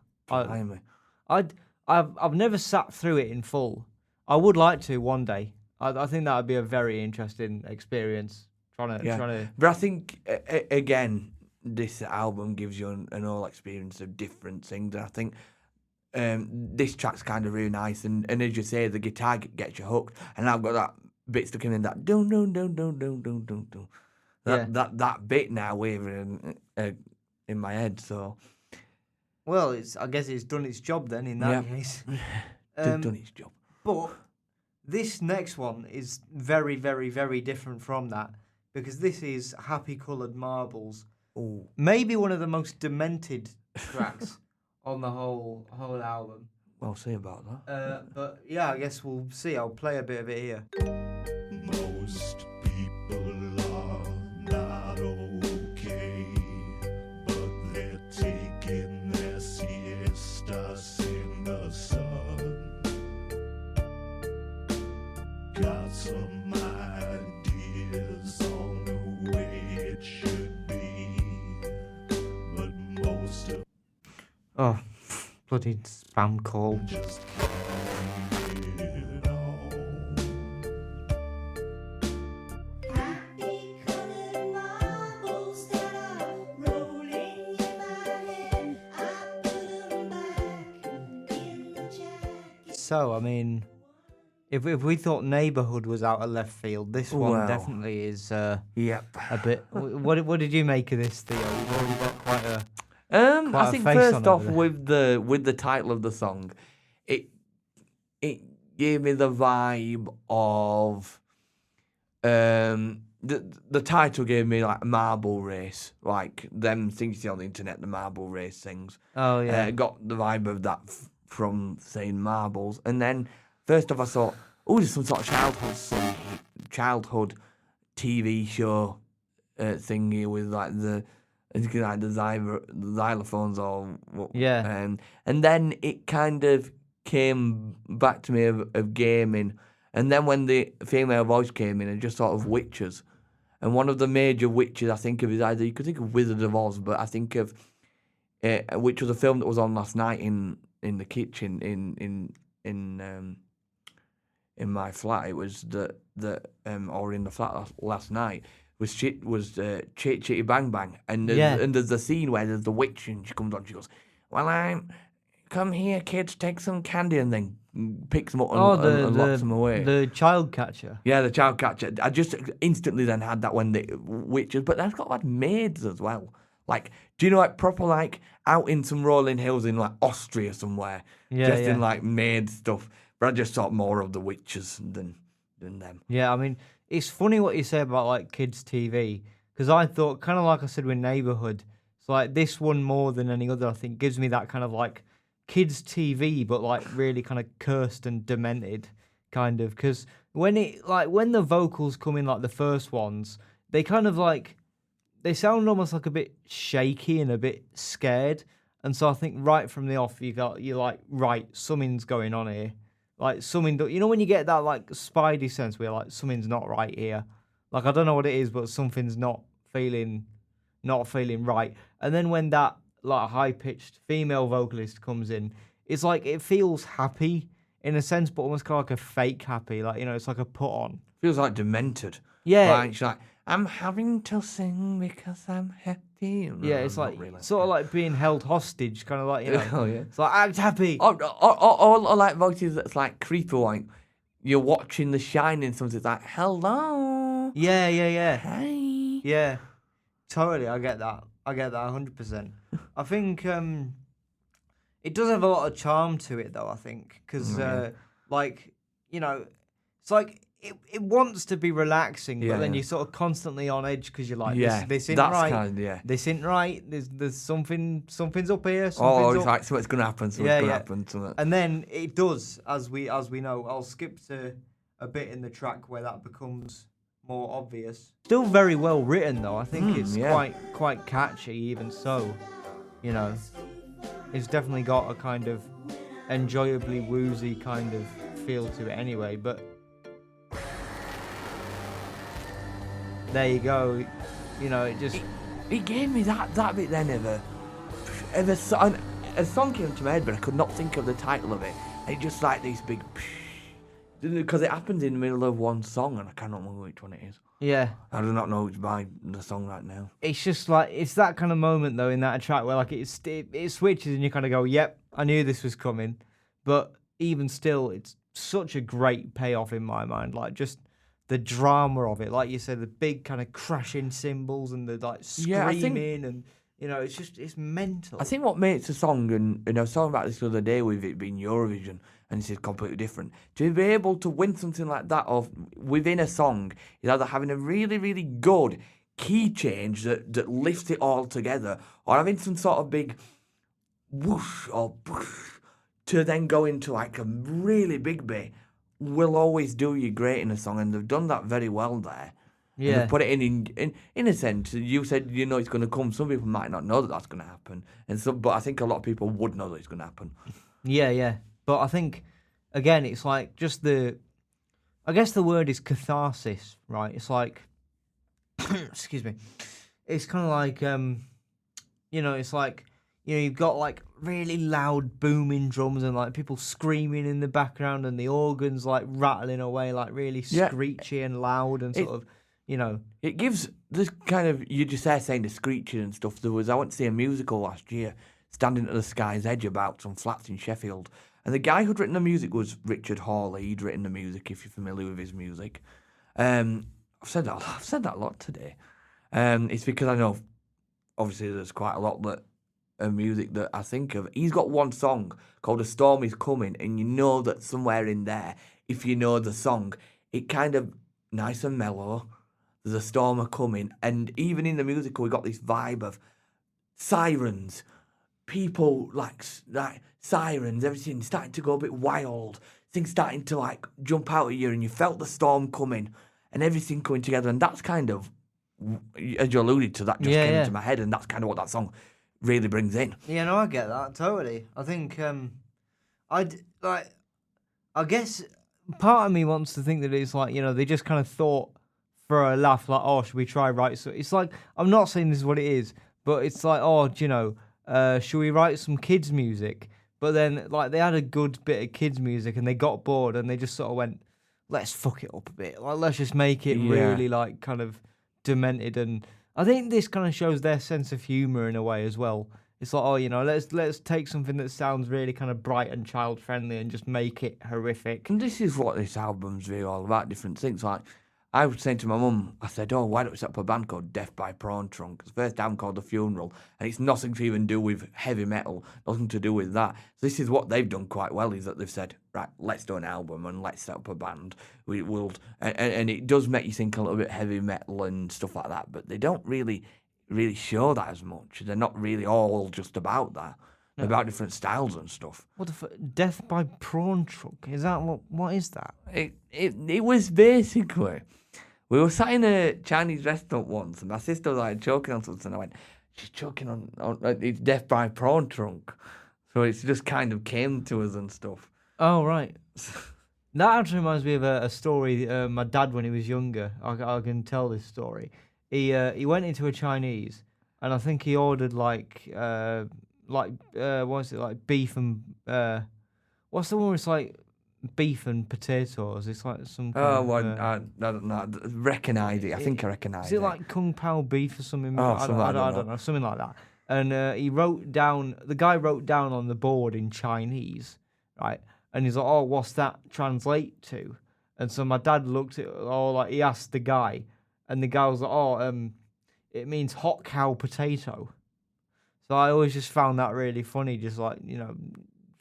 I've never sat through it in full. I would like to one day. I think that would be a very interesting experience. Trying to. But I think again, this album gives you an whole experience of different things, and I think this track's kind of really nice. And as you say, the guitar gets you hooked, and I've got that bit stuck in that dun. That bit now wavering in my head. So, well, I guess it's done its job then. In that case, done its job. But this next one is very, very, very different from that, because this is Happy Coloured Marbles. Ooh. Maybe one of the most demented tracks on the whole album. I'll see about that. But yeah, I guess we'll see. I'll play a bit of it here. Most people are not okay. Oh, bloody spam call. Happy colored marbles that are rolling in my head. I put 'em back in the jacket. So, I mean, if we thought Neighbourhood was out of left field, this one Well. definitely is Yep. a bit. What did you make of this, Theo? You've already got quite a. I Quite a think face first on off over with the title of the song, it gave me the vibe of the title gave me like a marble race, like them things you see on the internet, the marble race things. Oh yeah. Got the vibe of that from saying marbles, and then first off I thought, oh, there's some sort of childhood TV show thingy with like the xylophones or what. Yeah. And then it kind of came back to me of gaming, and then when the female voice came in, I just thought of witches, and one of the major witches I think of is either you could think of Wizard of Oz, but I think of which was a film that was on last night in the kitchen in my flat. It was or in the flat last night. Was Chitty Chitty Bang Bang, and there's the scene where there's the witch and she comes on, she goes, "Well, come here, kids, take some candy," and then picks them up and locks them away. The child catcher. Yeah, the child catcher. I just instantly then had that when the witches, but that's got like maids as well. Like, do you know, like proper like out in some rolling hills in like Austria somewhere, Yeah, in like maid stuff. But I just thought more of the witches than them. Yeah, I mean, it's funny what you say about like kids' TV, because I thought, kind of like I said with Neighbourhood, it's like this one more than any other, I think, gives me that kind of like kids' TV, but like really kind of cursed and demented, kind of. Because when the vocals come in, like the first ones, they kind of like, they sound almost like a bit shaky and a bit scared. And so I think right from the off, you're like, right, something's going on here. Like something, you know, when you get that like spidey sense where like something's not right here. Like I don't know what it is, but something's not feeling right. And then when that like high pitched female vocalist comes in, it's like it feels happy in a sense, but almost kind of like a fake happy. Like, you know, it's like a put on. Feels like demented. Yeah. Like, she's like, I'm having to sing because I'm happy. Yeah, it's like sort of like being held hostage, kind of like, you know. Oh, yeah. It's like, act happy. Or like voices that's like creepy, like you're watching The Shining, something like, hello. Yeah. Hi. Yeah, totally. I get that 100%. I think it does have a lot of charm to it, though. I think because, like, you know, it's like it wants to be relaxing, but then you're sort of constantly on edge because you're like, this isn't right. This isn't right. There's something's up here. It's Up. like something's gonna happen. Something's gonna happen. And then it does, as we know. I'll skip to a bit in the track where that becomes more obvious. Still very well written though. I think it's quite catchy, even so. You know, it's definitely got a kind of enjoyably woozy kind of feel to it anyway. But there you go. You know, it just it gave me that bit then of a song came to my head, but I could not think of the title of it. And it just like these big, because it happens in the middle of one song, and I cannot remember which one it is. Yeah. I do not know which by the song right now. It's just like, it's that kind of moment though in that track where like it switches and you kind of go, yep, I knew this was coming. But even still, it's such a great payoff in my mind. Like just the drama of it, like you said, the big kind of crashing cymbals and the like screaming and, you know, it's mental. I think what makes a song, and I was talking about this the other day with it being Eurovision, and this is completely different, to be able to win something like that within a song is either having a really, really good key change that lifts it all together, or having some sort of big whoosh or whoosh to then go into like a really big bit will always do you great in a song, and they've done that very well there. Yeah. And they've put it in a sense. You said you know it's going to come. Some people might not know that that's going to happen, but I think a lot of people would know that it's going to happen. Yeah. But I think, again, it's like just I guess the word is catharsis, right? It's like, excuse me. It's kind of like, you know, it's like you've got like really loud booming drums and like people screaming in the background and the organs like rattling away like really Yeah. screechy and loud and sort of, It gives this kind of, you just there saying the screeching and stuff. I went to see a musical last year, Standing at the Sky's Edge, about some flats in Sheffield. And the guy who'd written the music was Richard Hawley. He'd written the music, if you're familiar with his music. I've said that a lot today. It's because I know, obviously, there's quite a lot of music that I think of. He's got one song called "A Storm Is Coming," and you know that somewhere in there, if you know the song, it kind of nice and mellow. There's a storm a coming, and even in the musical, we got this vibe of sirens, people like sirens, everything starting to go a bit wild, things starting to like jump out at you, and you felt the storm coming, and everything coming together, and that's kind of, as you alluded to, that just came into my head, and that's kind of what that song really brings in. Yeah, no, I get that totally. I think I guess part of me wants to think that it's like they just kind of thought for a laugh, like, oh, should we try write? So it's like, I'm not saying this is what it is, but it's like, oh, should we write some kids music? But then like they had a good bit of kids music and they got bored and they just sort of went, let's fuck it up a bit, like let's just make it really like kind of demented. And I think this kind of shows their sense of humor in a way as well. It's like, oh, let's take something that sounds really kind of bright and child friendly and just make it horrific. And this is what this album's really all about, different things. Like, I was saying to my mum, I said, oh, why don't we set up a band called Death by Prawn Trunk? It's the first album called The Funeral, and it's nothing to even do with heavy metal, nothing to do with that. So this is what they've done quite well, is that they've said, right, let's do an album and let's set up a band. We will, and it does make you think a little bit heavy metal and stuff like that, but they don't really show that as much. They're not really all just about that. They're about different styles and stuff. What the Death by Prawn Trunk? Is that what is that? It was basically, we were sat in a Chinese restaurant once, and my sister was like choking on something. I went, she's choking on it's Death by Prawn Trunk. So it's just kind of came to us and stuff. Oh, right. That actually reminds me of a story. My dad, when he was younger, I can tell this story. He went into a Chinese, and I think he ordered like what is it, like beef and what's the one where it's like beef and potatoes? It's like some kind of, I don't know. Recognise it. I think I recognise it. is it like Kung Pao beef or something? Oh, I don't know, something like that. And the guy wrote down on the board in Chinese, right? And he's like, oh, what's that translate to? And so my dad looked at, he asked the guy, and the guy was like, it means hot cow potato. So I always just found that really funny, just like,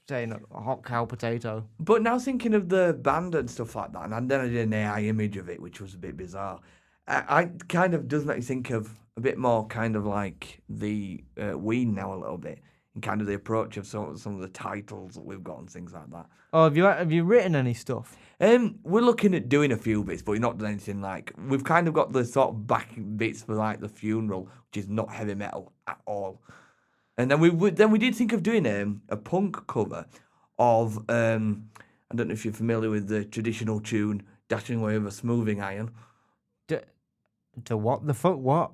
saying a hot cow potato. But now thinking of the band and stuff like that, and then I did an AI image of it, which was a bit bizarre. I kind of does make me think of a bit more kind of like the Ween now a little bit, and kind of the approach of some of the titles that we've got and things like that. Oh, have you written any stuff? We're looking at doing a few bits, but we've not done anything like, we've kind of got the sort of back bits for like The Funeral, which is not heavy metal at all. And then we did think of doing a punk cover of I don't know if you're familiar with the traditional tune "Dashing Away with a Smoothing Iron." To what the fuck? What?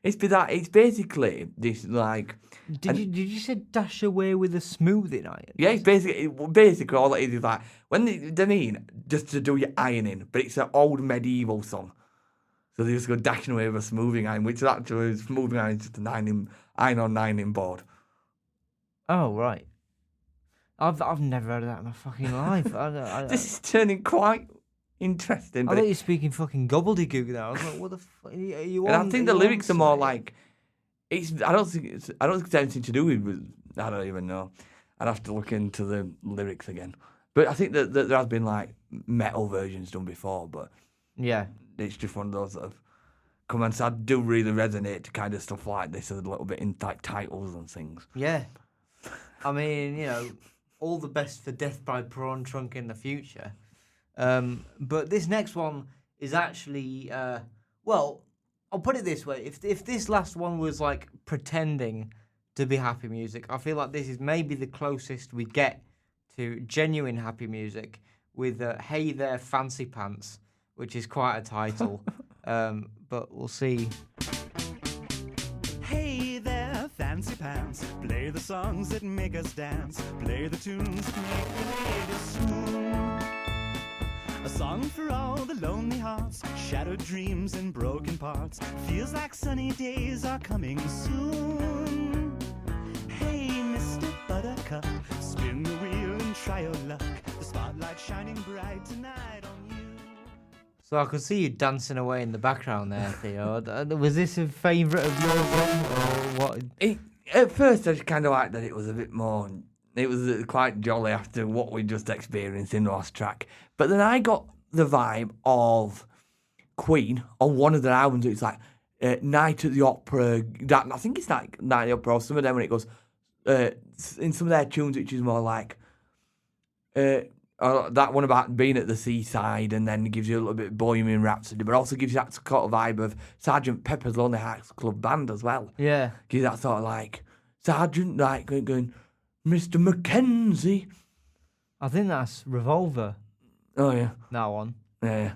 It's bizarre. It's basically this like. Did you say dash away with a smoothing iron? Yeah, it's basically all it is like when they mean just to do your ironing, but it's an old medieval song. So they just go dashing away with a smoothing iron, which actually is smoothing iron, just an iron-on-ironing board. Oh, right. I've never heard of that in my fucking life. This is turning quite interesting. I But thought you're speaking fucking gobbledygook now. I was like, what the fuck are you and on? I think the lyrics are more like I don't think it's anything to do with. I don't even know. I'd have to look into the lyrics again. But I think that there has been like metal versions done before, but Yeah. it's just one of those that have come on. So I do really resonate to kind of stuff like this a little bit in like titles and things. Yeah. I mean, all the best for Death by Prawn Trunk in the future. But this next one is actually, well, I'll put it this way. If this last one was like pretending to be happy music, I feel like this is maybe the closest we get to genuine happy music with Hey There Fancy Pants, which is quite a title. But we'll see. Hey there, songs that make us dance, play the tunes that make the ladies swoon. A song for all the lonely hearts, shattered dreams and broken parts. Feels like sunny days are coming soon. Hey, Mr. Buttercup, spin the wheel and try your luck. The spotlight shining bright tonight on you. So I could see you dancing away in the background there, Theo. Was this a favourite of yours then, or what? At first, I just kind of liked that it was a bit more. It was quite jolly after what we just experienced in the last track. But then I got the vibe of Queen on one of their albums. It's like Night at the Opera. I think it's like Night at the Opera or some of them when it goes in some of their tunes, which is more like that one about being at the seaside, and then gives you a little bit of Bohemian Rhapsody, but also gives you that sort of vibe of Sgt. Pepper's Lonely Hearts Club Band as well. Yeah. Gives you that sort of like Sergeant, like going, Mr. Mackenzie. I think that's Revolver, Oh yeah, that one. yeah.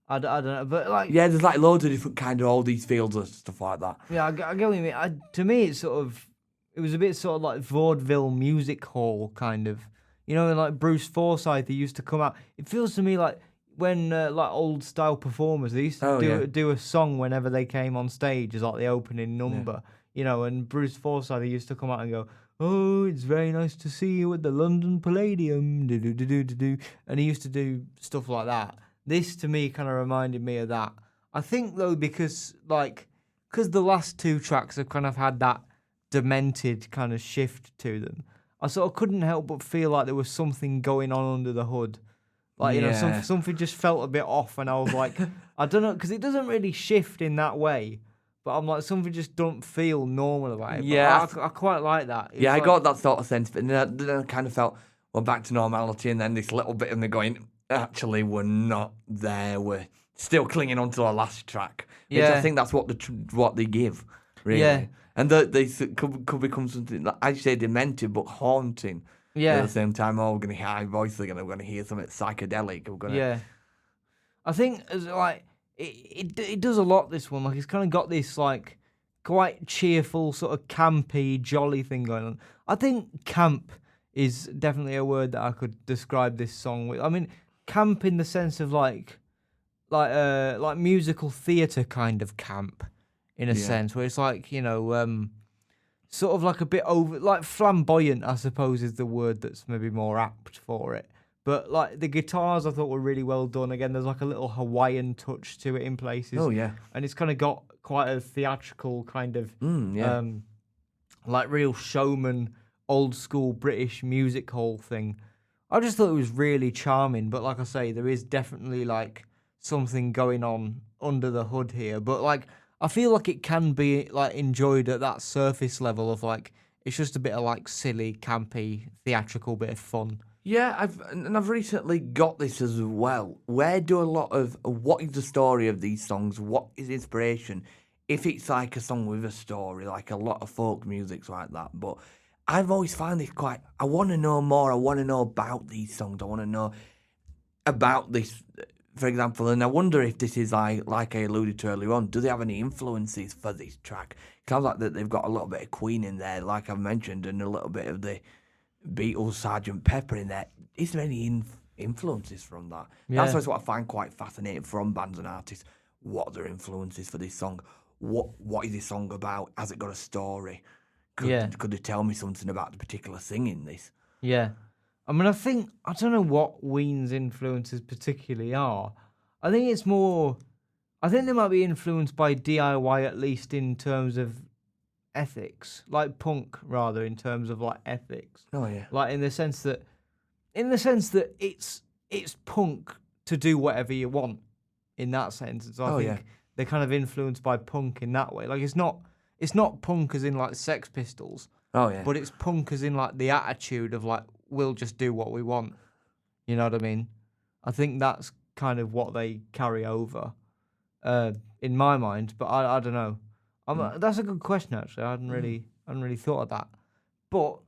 I don't know, but like... Yeah, there's like loads of different kind of all these fields and stuff like that. Yeah, I get what you mean. To me, it's sort of... It was a bit sort of like vaudeville music hall, kind of. You know, like Bruce Forsyth, he used to come out. It feels to me like when like old style performers, they used to do a song whenever they came on stage as like the opening number. You know, and Bruce Forsyth, he used to come out and go, "Oh, it's very nice to see you at the London Palladium." Do. And he used to do stuff like that. This to me kind of reminded me of that. I think though, because the last two tracks have kind of had that demented kind of shift to them, I sort of couldn't help but feel like there was something going on under the hood. Like, you know, something just felt a bit off, and I was like, I don't know, because it doesn't really shift in that way, but I'm like, something just don't feel normal about it. Yeah. But I quite like that. It's Yeah, I like- got that sort of sense, but then I kind of felt, well, back to normality, and then this little bit of me going, actually, we're not there, we're still clinging on to our last track. Which Yeah. I think that's what they give, really. Yeah. And they could become something, like, I say demented, but haunting. Yeah. At the same time, we're going to hear high voice, we're going to hear something psychedelic. We're gonna, Yeah. I think as like it does a lot, this one. Like, it's kind of got this like quite cheerful, sort of campy, jolly thing going on. I think camp is definitely a word that I could describe this song with. I mean, camp in the sense of like musical theatre kind of camp, in a sense, where it's like, you know, sort of like a bit over, like flamboyant, I suppose, is the word that's maybe more apt for it. But like the guitars, I thought were really well done. Again, there's like a little Hawaiian touch to it in places. Oh, yeah. And it's kind of got quite a theatrical kind of, yeah. like real showman, old school British music hall thing. I just thought it was really charming. But like I say, there is definitely like something going on under the hood here. But like, I feel like it can be like enjoyed at that surface level of like, it's just a bit of like silly, campy, theatrical bit of fun. Yeah, I've recently got this as well. Where do a lot of what is the story of these songs? What is inspiration? If it's like a song with a story, like a lot of folk music's like that. But I've always found this quite. I want to know more. I want to know about these songs. I want to know about this, for example. And I wonder if this is like I alluded to earlier on. Do they have any influences for this track? It sounds like that they've got a little bit of Queen in there, like I've mentioned, and a little bit of the Beatles, Sgt. Pepper in there. Is there any influences from that? Yeah. That's what I find quite fascinating from bands and artists. What are their influences for this song? What is this song about? Has it got a story? Could they tell me something about the particular thing in this? Yeah. I mean, I don't know what Ween's influences particularly are. I think they might be influenced by DIY, at least in terms of ethics, like punk rather, in terms of like ethics. Oh yeah. Like in the sense that it's punk to do whatever you want, in that sense. And so I think they're kind of influenced by punk in that way. Like it's not punk as in like Sex Pistols. Oh yeah. But it's punk as in like the attitude of like, we'll just do what we want. You know what I mean? I think that's kind of what they carry over, in my mind. But I don't know. That's a good question actually. I hadn't really thought of that. But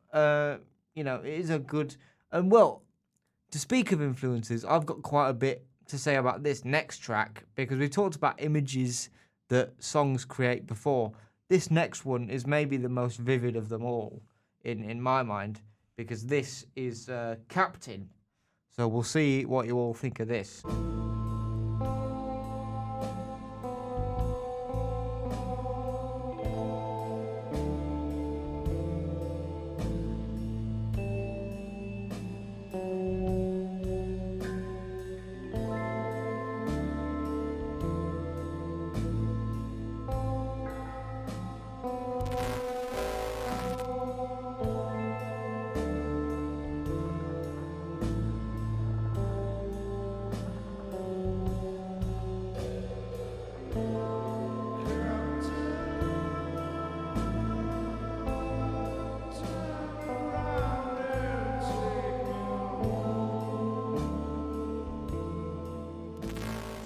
you know, it is a good. And well, to speak of influences, I've got quite a bit to say about this next track, because we talked about images that songs create before. This next one is maybe the most vivid of them all, in my mind, because this is Captain. So we'll see what you all think of this.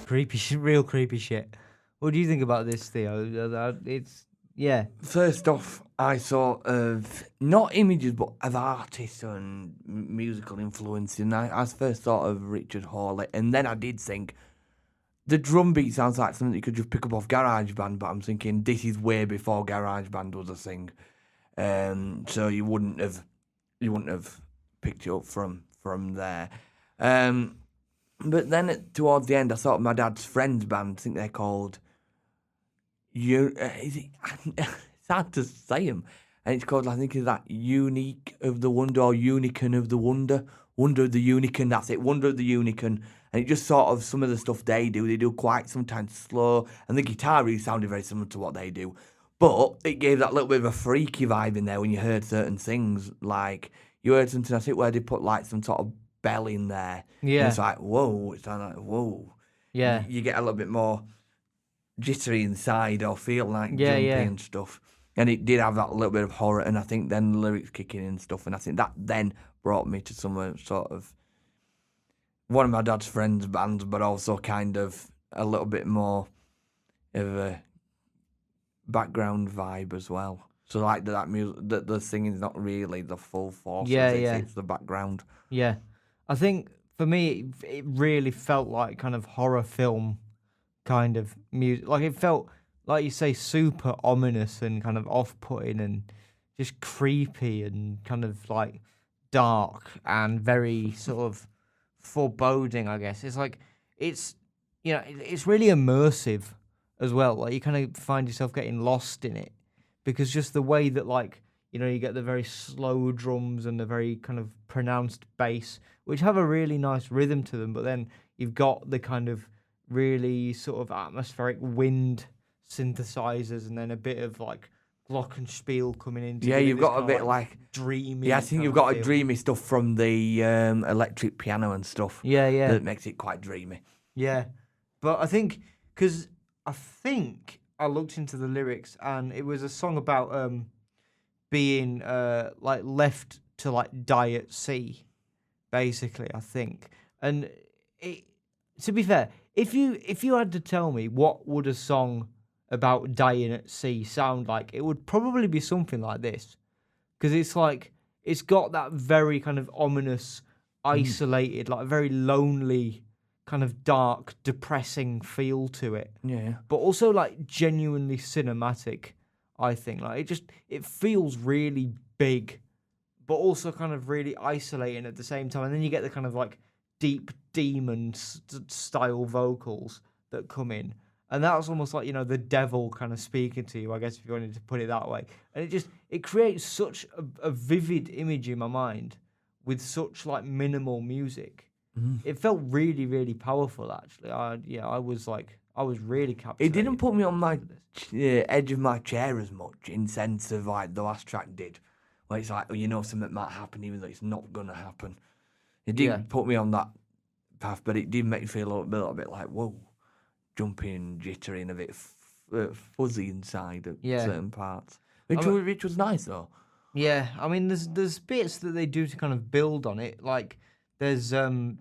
Creepy shit, real creepy shit. What do you think about this, Theo? It's yeah. First off, I sort of, not images, but of artists and musical influence. And I first thought of Richard Hawley. And then I did think, the drum beat sounds like something you could just pick up off GarageBand. But I'm thinking, this is way before GarageBand was a thing. So you wouldn't have picked it up from there. But then towards the end, I thought of my dad's friend's band. I think they're called. It's hard to say them, and it's called. I think it's that Unique of the Wonder or Unicorn of the Wonder, Wonder of the Unicorn. That's it, Wonder of the Unicorn. And it just sort of some of the stuff they do quite sometimes slow, and the guitar really sounded very similar to what they do. But it gave that little bit of a freaky vibe in there when you heard certain things. Like you heard something, I think, where they put like some sort of bell in there. Yeah. And it's like, whoa, it's like, whoa. Yeah. You get a little bit more jittery inside or feel like Yeah, jumpy yeah. and stuff. And it did have that little bit of horror, and I think then the lyrics kicking in and stuff, and I think that then brought me to some sort of one of my dad's friends' bands, but also kind of a little bit more of a background vibe as well. So like that music, the singing's not really the full force. Yeah, of it, yeah. It's the background. Yeah, I think for me, it really felt like kind of horror film kind of music. Like it felt, like you say, super ominous and kind of off-putting and just creepy and kind of like dark and very sort of foreboding, I guess. It's like, it's really immersive as well. Like you kind of find yourself getting lost in it because just the way that like, you get the very slow drums and the very kind of pronounced bass, which have a really nice rhythm to them. But then you've got the kind of really sort of atmospheric wind synthesizers, and then a bit of like glockenspiel coming into Yeah, it. you've This got a kind of, bit like dreamy. yeah, I think kind you've of got a feel. dreamy stuff from the electric piano and stuff. Yeah, yeah. That makes it quite dreamy. Yeah, but I think because I looked into the lyrics and it was a song about being like left to like die at sea, basically. I think, and to be fair, if you had to tell me what would a song about dying at sea sound like, it would probably be something like this, because it's like it's got that very kind of ominous, isolated, like very lonely, kind of dark, depressing feel to it, Yeah. but also like genuinely cinematic. I think like it feels really big, but also kind of really isolating at the same time. And then you get the kind of like deep demon style vocals that come in, and that's almost like the devil kind of speaking to you, I guess, if you wanted to put it that way. And it creates such a vivid image in my mind with such like minimal music. It felt really, really powerful, actually. I was really captivated. It didn't put me on my with this. edge of my chair as much, in sense of like the last track did, where it's like, something might happen even though it's not gonna happen. It didn't put me on that path, but it did make me feel a little bit like, whoa, jumpy and jittery and a bit fuzzy inside at certain parts, which was nice though. Yeah, I mean, there's bits that they do to kind of build on it. Like there's there's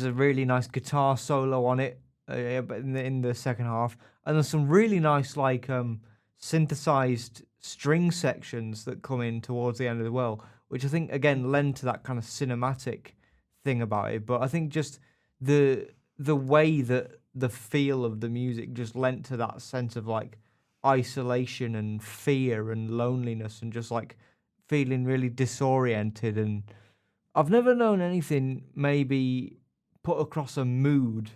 a really nice guitar solo on it, but in the second half, and there's some really nice like synthesized string sections that come in towards the end as well, which I think again lend to that kind of cinematic thing about it. But I think just the way that the feel of the music just lent to that sense of like isolation and fear and loneliness and just like feeling really disoriented. And I've never known anything maybe put across a mood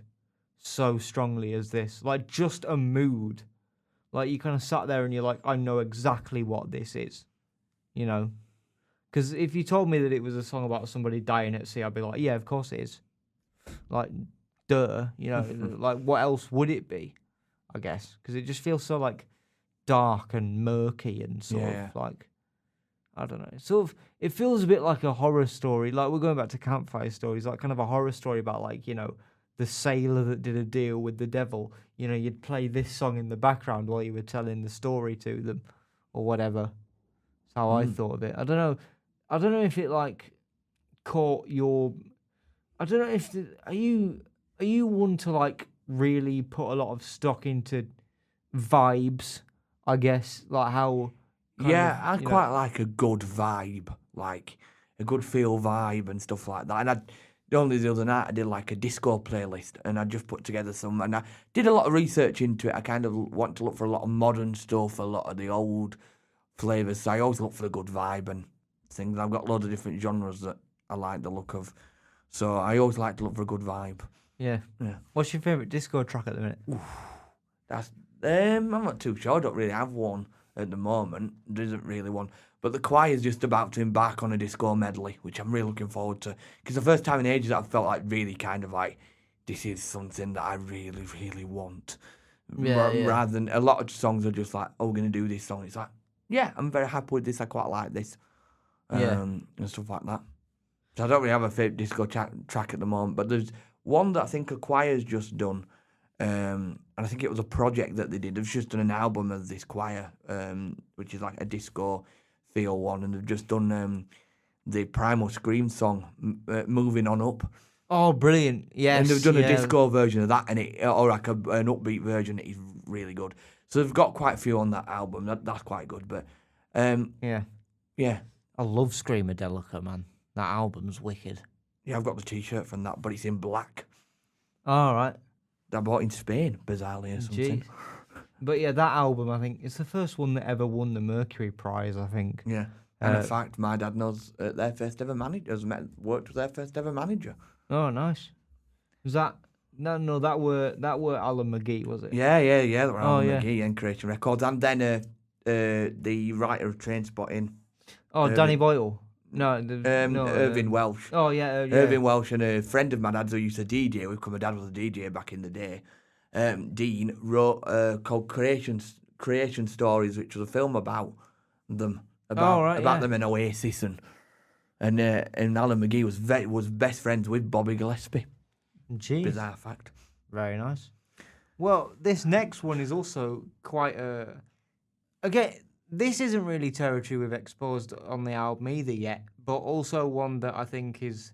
so strongly as this. Like just a mood. Like you kind of sat there and you're like, I know exactly what this is, you know? Because if you told me that it was a song about somebody dying at sea, I'd be like, yeah, of course it is. Like, duh, you know, like what else would it be, I guess? Because it just feels so like dark and murky and sort of like, I don't know. Sort of, it feels a bit like a horror story. Like we're going back to campfire stories, like kind of a horror story about like, you know, the sailor that did a deal with the devil. You know, you'd play this song in the background while you were telling the story to them or whatever. That's how I thought of it. I don't know. I don't know if it like caught your. I don't know if are you one to like really put a lot of stock into vibes? I guess like how. I quite like a good vibe, like a good feel vibe and stuff like that. And only the other night I did like a disco playlist, and I just put together some, and I did a lot of research into it. I kind of want to look for a lot of modern stuff, a lot of the old flavours. So I always look for a good vibe and things. I've got loads of different genres that I like the look of, so I always like to look for a good vibe. Yeah. What's your favourite disco track at the minute? That's I'm not too sure. I don't really have one at the moment. There isn't really one. But the choir's just about to embark on a disco medley, which I'm really looking forward to. Because the first time in ages I've felt like really kind of like, this is something that I really, really want. Rather than, a lot of songs are just like, oh, we're going to do this song. It's like, yeah, I'm very happy with this. I quite like this. And stuff like that. So I don't really have a favourite disco track at the moment. But there's one that I think a choir's just done. And I think it was a project that they did. They've just done an album of this choir, which is like a disco feel one, and they've just done the Primal Scream song, Moving On Up. Oh, brilliant! Yes, and they've done a disco version of that, and or like an upbeat version that is really good. So they've got quite a few on that album. That's quite good. But yeah, I love Screamadelica, man. That album's wicked. Yeah, I've got the T-shirt from that, but it's in black. All right. I bought in Spain, bizarrely or something. Jeez. But yeah, that album, I think, it's the first one that ever won the Mercury Prize, I think. Yeah. And in fact, my dad knows their first ever manager, worked with their first ever manager. Oh, nice. Was that... No, that were Alan McGee, was it? Yeah, that were Alan McGee and Creation Records. And then the writer of Trainspotting. Oh, Danny Boyle. No, Irving Welsh. Oh, yeah. Irving Welsh and a friend of my dad's who used to DJ. My dad was a DJ back in the day. Dean wrote called Creation Stories, which was a film about them, about them in Oasis, and Alan McGee was best friends with Bobby Gillespie. Jeez. Bizarre fact. Very nice. Well, this next one is also quite a. Again, this isn't really territory we've exposed on the album either yet, but also one that I think is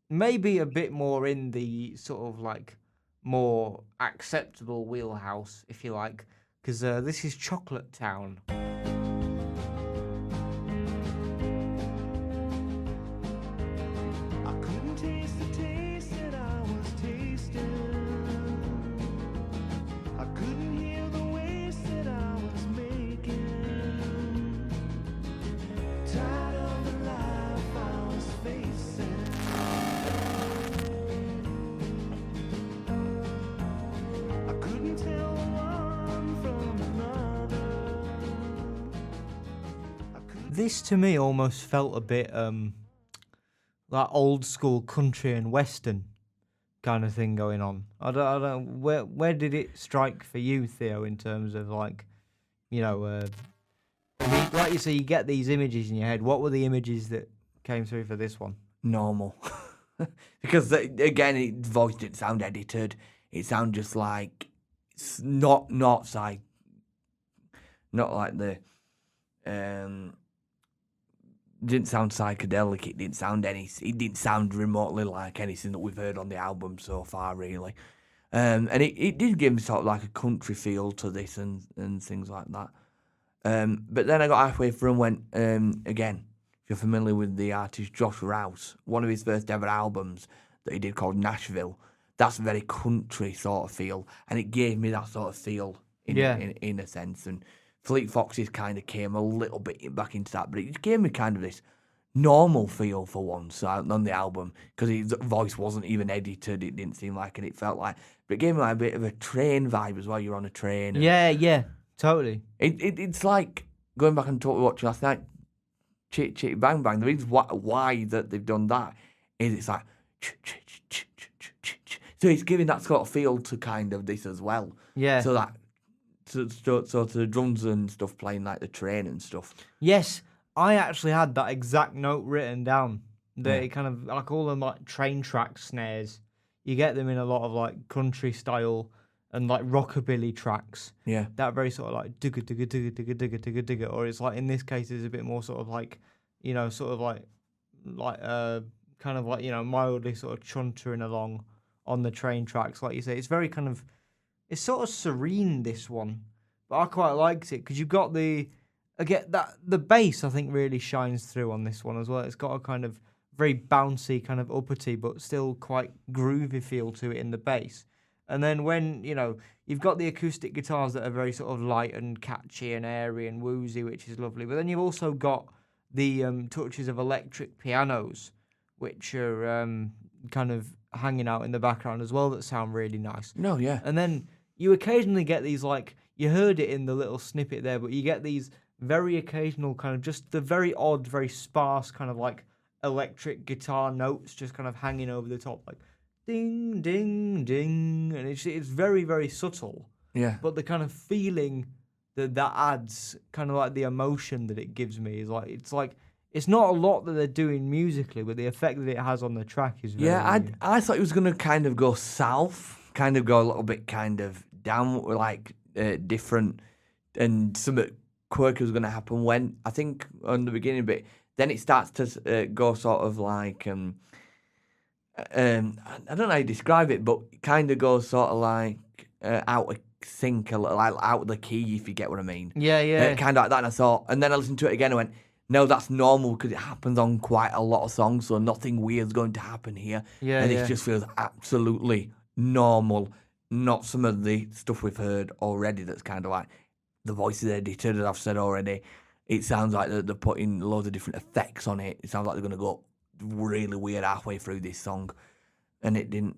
maybe a bit more in the sort of like more acceptable wheelhouse, if you like, because this is Chocolate Town. I couldn't taste the taste that I was tasting. I couldn't hear the waste that I was making. Tired of the life I was facing. I couldn't tell one from another. This to me almost felt a bit like old school country and western kind of thing going on. I don't where did it strike for you, Theo, in terms of like, you know, like you say, you get these images in your head. What were the images that came through for this one? Normal. Because again, its voice didn't sound edited. It sounded just like it's not like the didn't sound psychedelic. It didn't sound remotely like anything that we've heard on the album so far, really. And it did give me sort of like a country feel to this and things like that. But then I got halfway through and went, again, if you're familiar with the artist Josh Rouse, one of his first ever albums that he did called Nashville, that's a very country sort of feel, and it gave me that sort of feel in a sense. And Fleet Foxes kind of came a little bit back into that, but it gave me kind of this normal feel for once on the album, because his voice wasn't even edited. It didn't seem like it. It felt like, but it gave me like a bit of a train vibe as well. You're on a train. And Yeah, totally. it's like going back and watching last night, Chitty Chitty Bang Bang. The reason why that they've done that is it's like, so it's giving that sort of feel to kind of this as well. Yeah. So that, so the drums and stuff playing like the train and stuff. Yes, I actually had that exact note written down. They kind of like all them like train track snares. You get them in a lot of like country style and like rockabilly tracks. Yeah. That very sort of like digga digga digga digga digga digga digga, or it's like in this case it's a bit more sort of like, you know, sort of like kind of like, you know, mildly sort of chuntering along on the train tracks, like you say. It's very kind of, it's sort of serene, this one, but I quite liked it because you've got the bass I think really shines through on this one as well. It's got a kind of very bouncy, kind of uppity, but still quite groovy feel to it in the bass. And then when, you know, you've got the acoustic guitars that are very sort of light and catchy and airy and woozy, which is lovely. But then you've also got the touches of electric pianos, which are kind of hanging out in the background as well, that sound really nice. No, yeah. And then you occasionally get these, like, you heard it in the little snippet there, but you get these very occasional kind of just the very odd, very sparse kind of like electric guitar notes just kind of hanging over the top, like ding, ding, ding. And it's very, very subtle. Yeah. But the kind of feeling that adds, kind of like the emotion that it gives me, is like, it's not a lot that they're doing musically, but the effect that it has on the track is very... Yeah, I thought it was going to kind of go south, kind of go a little bit kind of down, like different, and something quirky was going to happen when, I think, on the beginning bit, then it starts to go sort of like, I don't know how you describe it, but it kind of goes sort of like out of sync, a little, like out of the key, if you get what I mean. Yeah. Kind of like that, and I thought, and then I listened to it again and went, no, that's normal, because it happens on quite a lot of songs, so nothing weird's going to happen here. Yeah, and yeah. it just feels absolutely normal, not some of the stuff we've heard already that's kind of like, the voice is edited, as I've said already. It sounds like they're putting loads of different effects on it. It sounds like they're going to go really weird halfway through this song, and it didn't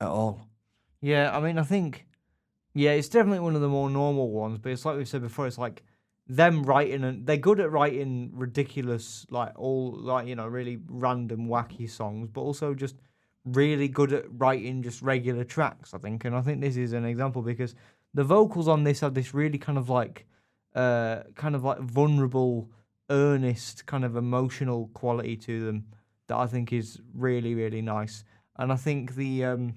at all. Yeah, I mean, I think, yeah, it's definitely one of the more normal ones, but it's like we've said before, it's like them writing, and they're good at writing ridiculous, like all, like, you know, really random, wacky songs, but also just really good at writing just regular tracks, I think. And I think this is an example, because the vocals on this have this really kind of like vulnerable, earnest, kind of emotional quality to them that I think is really, really nice. And I think the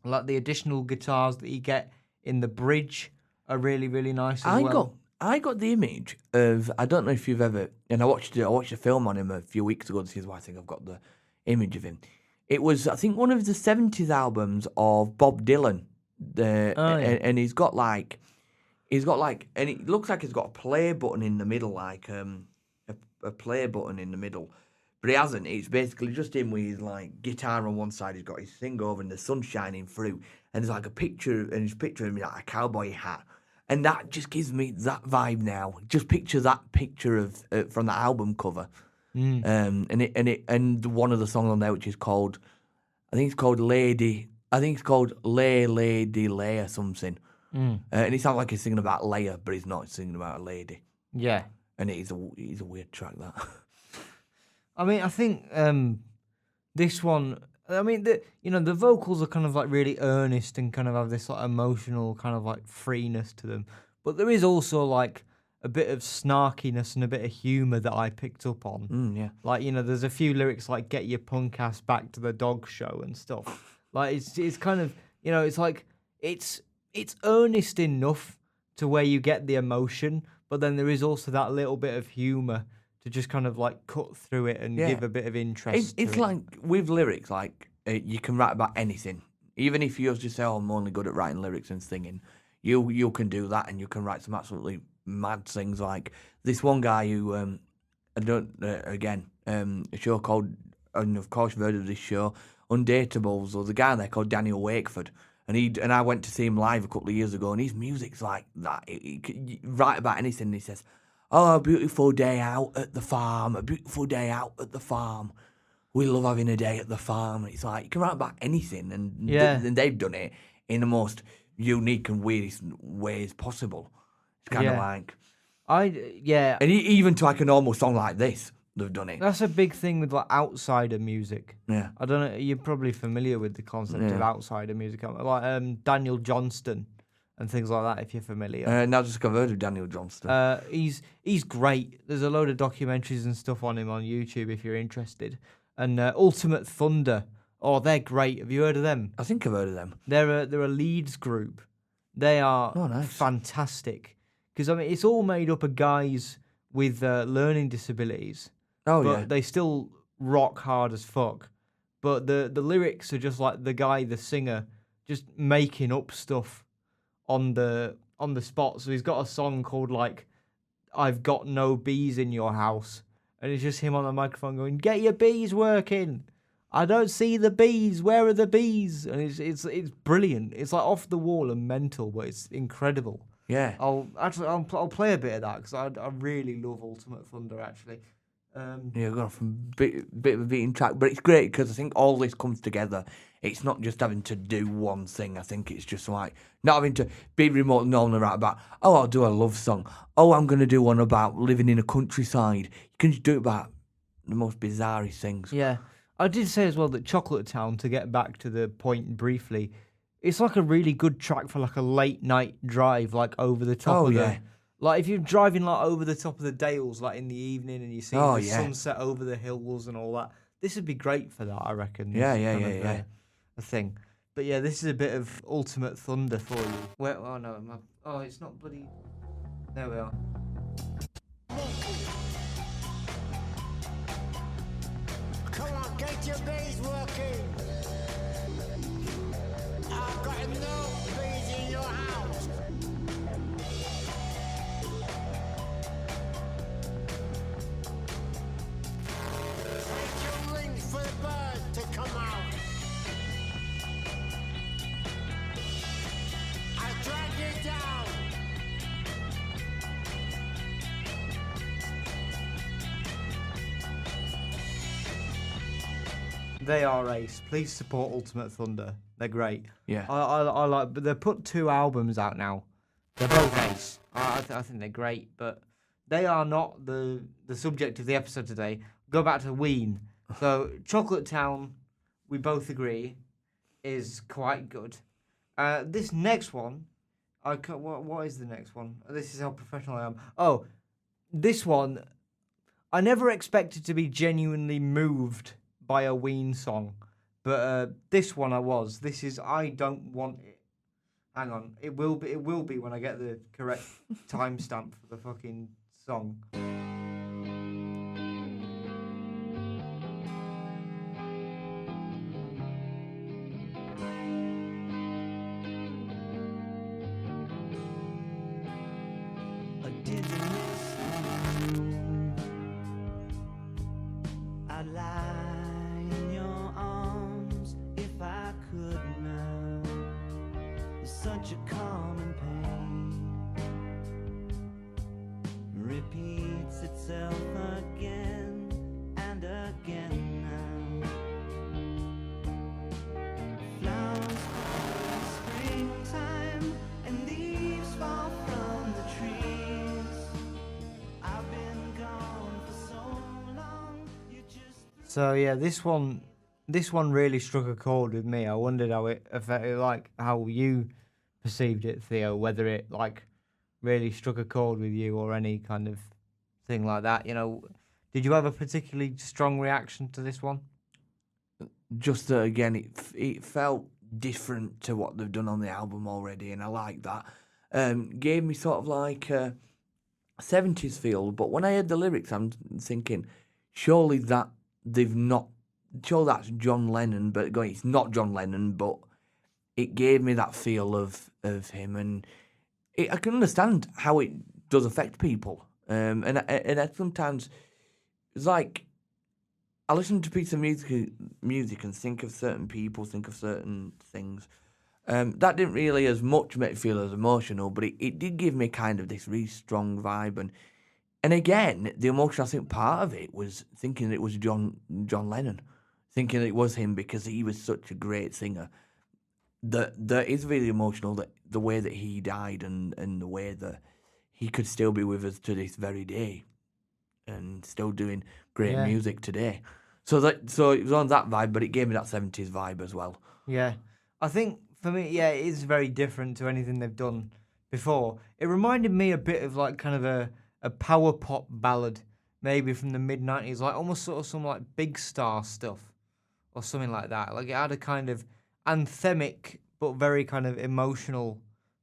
like the additional guitars that you get in the bridge are really, really nice as well. I got the image of, I don't know if you've ever, and I watched a film on him a few weeks ago. This is why I think I've got the image of him. It was, I think, one of the 70s albums of Bob Dylan. And he's got like, and it looks like he's got a play button in the middle, like a play button in the middle, but he hasn't. It's basically just him with his like guitar on one side. He's got his thing over, and the sun's shining through, and there's like a picture, and his picture of him like a cowboy hat, and that just gives me that vibe now. Just picture that picture of from the album cover, and one of the songs on there, which is called, I think it's called Lady. I think it's called Lay Lady Lay or something. And it sounds like he's singing about Leia, but he's not singing about a lady. Yeah. And it is a weird track, that. I mean, I think this one, I mean, the vocals are kind of like really earnest and kind of have this like emotional kind of like freeness to them. But there is also like a bit of snarkiness and a bit of humour that I picked up on. Yeah. Like, you know, there's a few lyrics like "Get your punk ass back to the dog show" and stuff. Like, it's kind of, you know, it's like, it's earnest enough to where you get the emotion, but then there is also that little bit of humour to just kind of like cut through it and give a bit of interest. It's like, with lyrics, like, you can write about anything. Even if you just say, oh, I'm only good at writing lyrics and singing, you can do that, and you can write some absolutely mad things. Like this one guy who, a show called, and of course you've heard of this show, Undateables, or the guy there called Daniel Wakeford, And I went to see him live a couple of years ago, and his music's like that. He could write about anything. And he says, "Oh, a beautiful day out at the farm. A beautiful day out at the farm. We love having a day at the farm." It's like you can write about anything, and and they've done it in the most unique and weirdest ways possible. It's kind of like, and even to like a normal song like this, they've done it. That's a big thing with like outsider music. Yeah. I don't know. You're probably familiar with the concept of outsider music, like Daniel Johnston and things like that. If you're familiar. Now just I've heard of Daniel Johnston. He's great. There's a load of documentaries and stuff on him on YouTube if you're interested. And Ultimate Thunder. Oh, they're great. Have you heard of them? I think I've heard of them. They're a Leeds group. They are fantastic. Because I mean, it's all made up of guys with learning disabilities. Oh, but they still rock hard as fuck. But the lyrics are just like the singer, just making up stuff on the spot. So he's got a song called like "I've Got No Bees in Your House," and it's just him on the microphone going, "Get your bees working. I don't see the bees. Where are the bees?" And it's brilliant. It's like off the wall and mental, but it's incredible. Yeah. I'll play a bit of that because I really love Ultimate Thunder actually. Going off a bit of a beaten track, but it's great because I think all this comes together. It's not just having to do one thing. I think it's just like not having to be remote normally right about, oh, I'll do a love song. Oh, I'm going to do one about living in a countryside. You can just do it about the most bizarre things. Yeah. I did say as well that Chocolate Town, to get back to the point briefly, it's like a really good track for like a late night drive, like over the top of the... Like if you're driving like over the top of the Dales, like in the evening, and you see the sunset over the hills and all that, this would be great for that, I reckon. A thing. But yeah, this is a bit of Ultimate Thunder for you. Where? Oh no, it's not bloody... There we are. Come on, get your bees working. I've got no bees in your house. Take your rings for the bird to come out. I drag it down. They are ace. Please support Ultimate Thunder. They're great. Yeah. I like, but they've put 2 albums out now. They're both ace. I think they're great, but they are not the subject of the episode today. Go back to Ween. So Chocolate Town, we both agree, is quite good. This next one, what is the next one? This is how professional I am. Oh, this one, I never expected to be genuinely moved by a Ween song, but this one I was. This is I Don't Want It. Hang on, it will be when I get the correct timestamp for the fucking song. A dizziness in the room. I'd lie in your arms if I could now. It's such a common pain. Repeats itself again and again now. Flowers in springtime and leaves fall from the trees. I've been gone for so long. You just So yeah, this one really struck a chord with me. I wondered how it affected, like how you perceived it, Theo. Whether it like really struck a chord with you or any kind of thing like that. You know, did you have a particularly strong reaction to this one? Just that again, it felt different to what they've done on the album already, and I like that. Gave me sort of like a 70s feel, but when I heard the lyrics, I'm thinking, surely that they've not, sure that's John Lennon, but going, it's not John Lennon, but it gave me that feel of him, and I can understand how it does affect people. And I sometimes, it's like, I listen to a piece of music and think of certain people, think of certain things, That didn't really as much make me feel as emotional, but it did give me kind of this really strong vibe. And again, the emotion, I think part of it was thinking it was John Lennon, thinking it was him because he was such a great singer. That is really emotional, that the way that he died and the way that he could still be with us to this very day and still doing great Yeah. music today. So it was on that vibe, but it gave me that 70s vibe as well. Yeah. I think for me, yeah, it is very different to anything they've done before. It reminded me a bit of like kind of a power pop ballad, maybe from the mid-90s, like almost sort of some like Big Star stuff or something like that. Like it had a kind of anthemic but very kind of emotional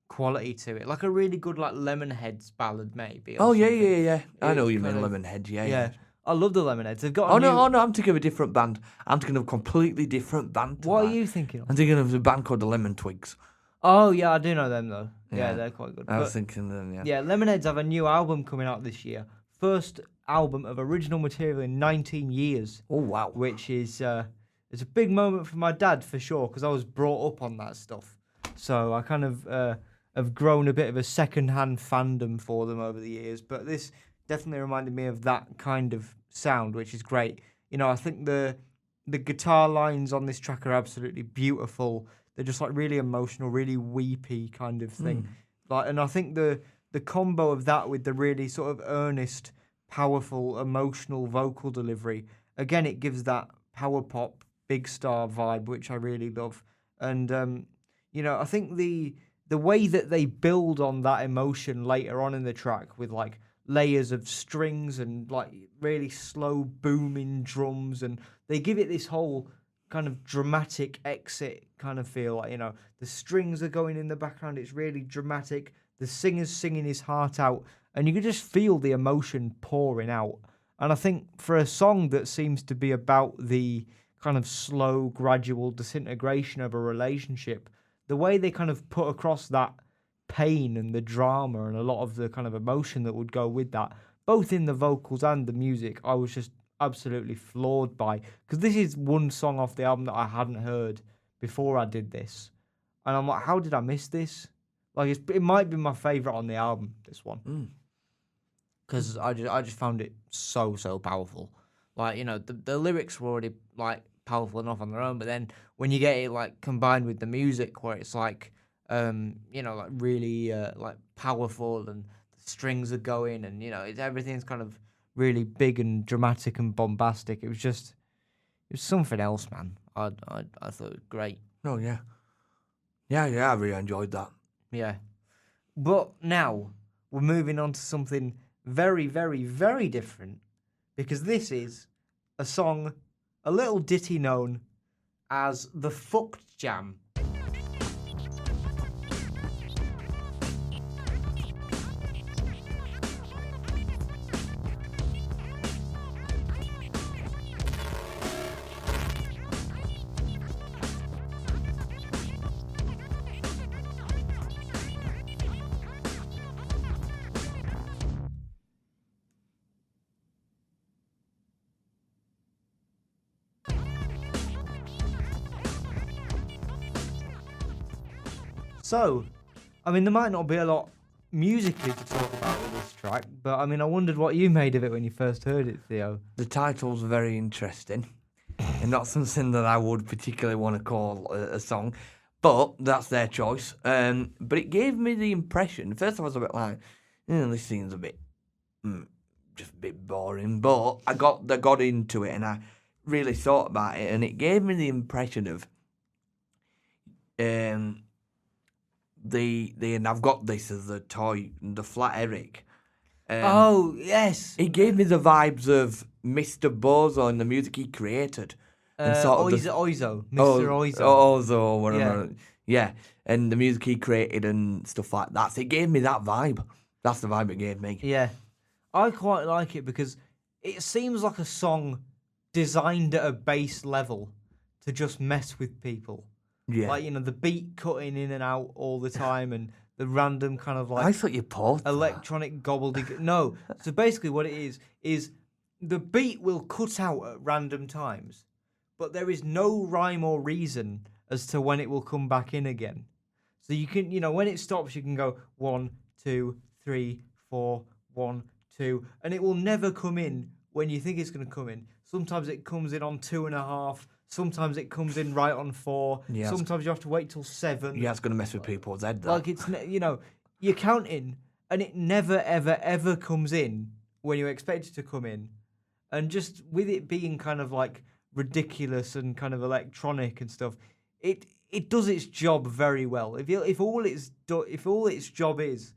quality to it. Like a really good like Lemonheads ballad maybe. Or Oh, yeah, something. yeah, yeah. I know you kind mean of- Lemonhead, yeah. Yeah. I love the Lemonheads. They've got a Oh, new... no, I'm thinking of a different band. I'm thinking of a completely different band. to What are that. you thinking of? I'm thinking of a band called the Lemon Twigs. Oh, yeah, I do know them though. Yeah, Yeah. they're quite good. I was But- thinking them, yeah. Yeah, Lemonheads have a new album coming out this year. First album of original material in 19 years, Oh, wow. which is it's a big moment for my dad for sure because I was brought up on that stuff. So I kind of have grown a bit of a second-hand fandom for them over the years. But this definitely reminded me of that kind of sound, which is great. You know, I think the guitar lines on this track are absolutely beautiful. They're just like really emotional, really weepy kind of thing. Like, and I think the combo of that with the really sort of earnest, powerful, emotional vocal delivery, again, it gives that power pop, Big Star vibe, which I really love. And you know, I think the way that they build on that emotion later on in the track with like layers of strings and like really slow booming drums, and they give it this whole kind of dramatic exit kind of feel. Like, you know, the strings are going in the background, it's really dramatic, the singer's singing his heart out, and you can just feel the emotion pouring out. And I think for a song that seems to be about the kind of slow, gradual disintegration of a relationship, the way they kind of put across that pain and the drama and a lot of the kind of emotion that would go with that, both in the vocals and the music, I was just absolutely floored by. Because this is one song off the album that I hadn't heard before I did this. And I'm like, how did I miss this? Like, it might be my favourite on the album, this one. Because I just found it so powerful. Like, you know, the lyrics were already, like, powerful enough on their own, but then when you get it, like, combined with the music, where it's, like, you know, like, really, like, powerful, and the strings are going, and, you know, everything's kind of really big and dramatic and bombastic. It was something else, man. I thought it was great. Oh, yeah. Yeah, I really enjoyed that. Yeah. But now, we're moving on to something very, very, very different, because this is a song, a little ditty known as the Fucked Jam. So, I mean, there might not be a lot musically to talk about with this track, but I mean, I wondered what you made of it when you first heard it, Theo. The title's very interesting, and not something that I would particularly want to call a song, but that's their choice. But it gave me the impression, first I was a bit like, this seems a bit, just a bit boring, but I got into it and I really thought about it, and it gave me the impression of, and I've got this as the toy, the Flat Eric. Oh, yes. It gave me the vibes of Mr. Bozo and the music he created. And sort of Oizo. Mr. Oizo. Ozo, or whatever. Yeah, and the music he created and stuff like that. So it gave me that vibe. That's the vibe it gave me. Yeah. I quite like it because it seems like a song designed at a base level to just mess with people. Yeah. Like, you know, the beat cutting in and out all the time and the random kind of like I thought you paused. electronic gobbledygook. No. So basically what it is the beat will cut out at random times, but there is no rhyme or reason as to when it will come back in again. So you can, when it stops, you can go 1, 2, 3, 4, 1, 2, and it will never come in when you think it's going to come in. Sometimes it comes in on 2.5. Sometimes it comes in right on 4. Yeah, Sometimes you have to wait till 7. Yeah, it's going to mess with people's head, that. Like you're counting, and it never, ever, ever comes in when you expect it to come in. And just with it being kind of like ridiculous and kind of electronic and stuff, it does its job very well. If all its job is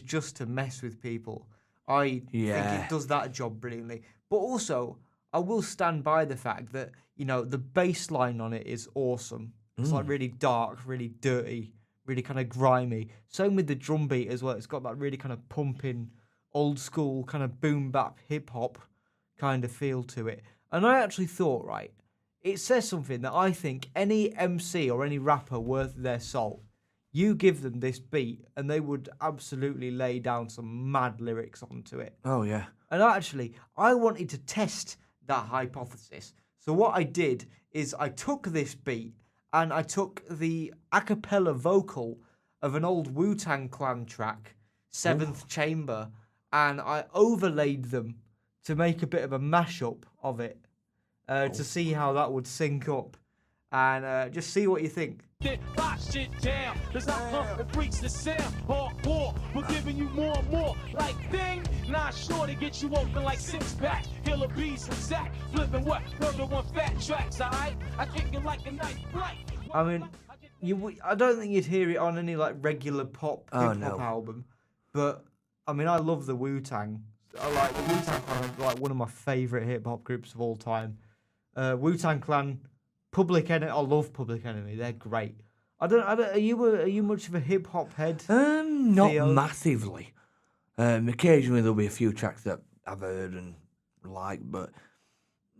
just to mess with people, I think it does that job brilliantly. But also, I will stand by the fact that the bass line on it is awesome. It's like really dark, really dirty, really kind of grimy. Same with the drum beat as well. It's got that really kind of pumping, old school kind of boom bap hip hop kind of feel to it. And I actually thought, right, it says something that I think any MC or any rapper worth their salt, you give them this beat and they would absolutely lay down some mad lyrics onto it. Oh, yeah. And actually, I wanted to test that hypothesis. So what I did is I took this beat and I took the a cappella vocal of an old Wu-Tang Clan track, Seventh Chamber, and I overlaid them to make a bit of a mashup of it to see how that would sync up and just see what you think. Lock shit down, cause I pump and preach the sound. Hardcore, we're giving you more and more. Like thing, not sure to get you open like 6-pack. Killer bees from Zach, flipping what? Murder one fat tracks, alright? I kick it like a knife, right? I mean, I don't think you'd hear it on any like regular pop hip hop album, but I mean, I love the Wu-Tang. I like the Wu-Tang Clan, like one of my favorite hip hop groups of all time. Wu-Tang Clan. Public Enemy, I love Public Enemy. They're great. Are you much of a hip hop head? Not Theo? massively. Occasionally there'll be a few tracks that I've heard and like, but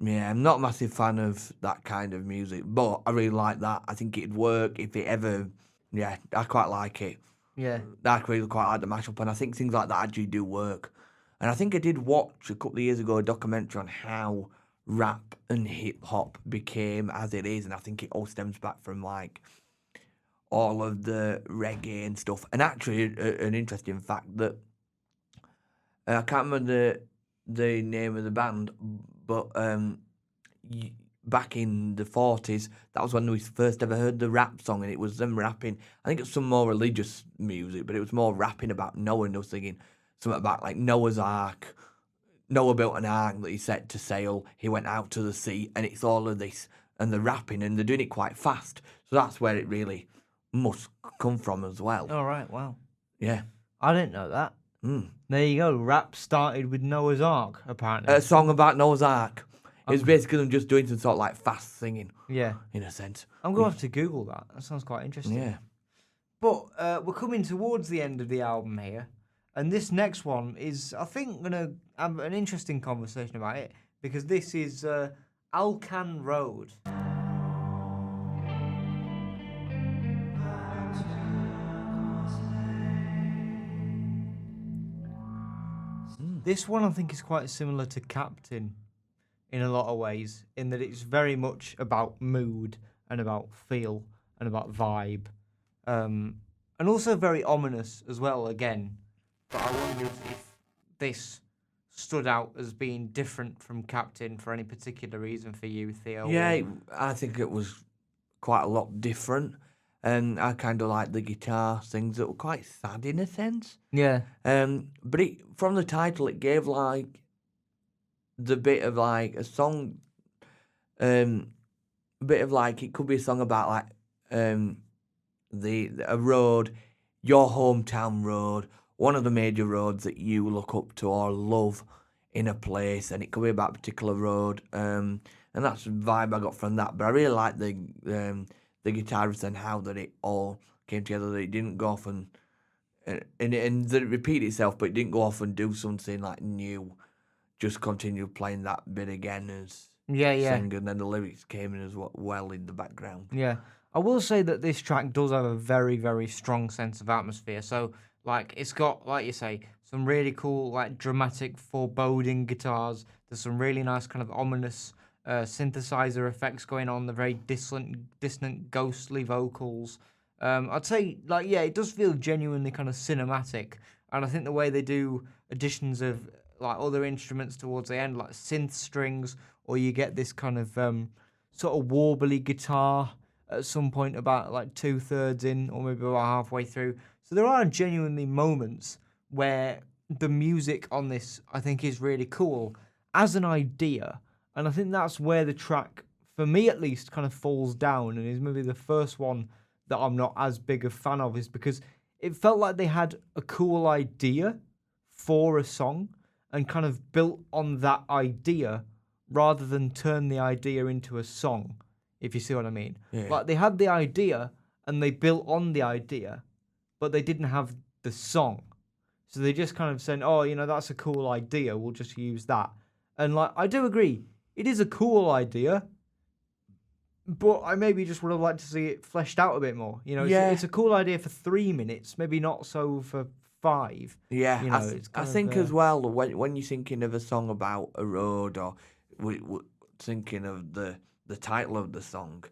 yeah, I'm not a massive fan of that kind of music. But I really like that. I think it'd work if it ever. Yeah, I quite like it. Yeah, I really quite like the mashup, and I think things like that actually do work. And I think I did watch a couple of years ago a documentary on how rap and hip hop became as it is, and I think it all stems back from like all of the reggae and stuff. And actually, an interesting fact that I can't remember the name of the band, but back in the 40s, that was when we first ever heard the rap song, and it was them rapping. I think it's some more religious music, but it was more rapping about Noah, and they were singing something about like Noah's Ark. Noah built an ark that he set to sail. He went out to the sea, and it's all of this, and they're rapping, and they're doing it quite fast. So that's where it really must come from as well. all right, wow. Yeah. I didn't know that. There you go. Rap started with Noah's Ark, apparently. A song about Noah's Ark. It's basically them just doing some sort of like fast singing, Yeah. in a sense. I'm going to have to Google that. That sounds quite interesting. Yeah. But we're coming towards the end of the album here. And this next one is, I think, going to have an interesting conversation about it. Because this is Alcan Road. This one I think is quite similar to Captain in a lot of ways, in that it's very much about mood and about feel and about vibe. And also very ominous as well, again. But I wonder if this stood out as being different from Captain for any particular reason for you, Theo. Yeah, I think it was quite a lot different. And I kind of like the guitar things that were quite sad in a sense. Yeah. But from the title, it gave like the bit of like a song, a bit of like, it could be a song about like a road, your hometown road, one of the major roads that you look up to or love in a place, and it could be about a particular road. And that's the vibe I got from that. But I really like the guitarist and how that it all came together. That it didn't go off and that it repeated itself, but it didn't go off and do something like new. Just continue playing that bit again as sing, and then the lyrics came in as well in the background. Yeah. I will say that this track does have a very, very strong sense of atmosphere. So, like, it's got, like you say, some really cool, like, dramatic, foreboding guitars. There's some really nice kind of ominous synthesizer effects going on, the very dissonant, ghostly vocals. I'd say, like, yeah, it does feel genuinely kind of cinematic, and I think the way they do additions of like other instruments towards the end, like synth strings, or you get this kind of sort of warbly guitar at some point about like 2/3 in, or maybe about halfway through. So there are genuinely moments where the music on this, I think, is really cool as an idea. And I think that's where the track, for me at least, kind of falls down and is maybe the first one that I'm not as big a fan of, is because it felt like they had a cool idea for a song and kind of built on that idea rather than turn the idea into a song, if you see what I mean. Yeah. Like, they had the idea and they built on the idea, but they didn't have the song. So they just kind of said, oh, you know, that's a cool idea, we'll just use that. And like, I do agree, it is a cool idea, but I maybe just would have liked to see it fleshed out a bit more. You know, Yeah. it's a cool idea for 3 minutes, maybe not so for 5. Yeah, You know, I it's kind of, think as well, when you're thinking of a song about a road, or thinking of the title of the song,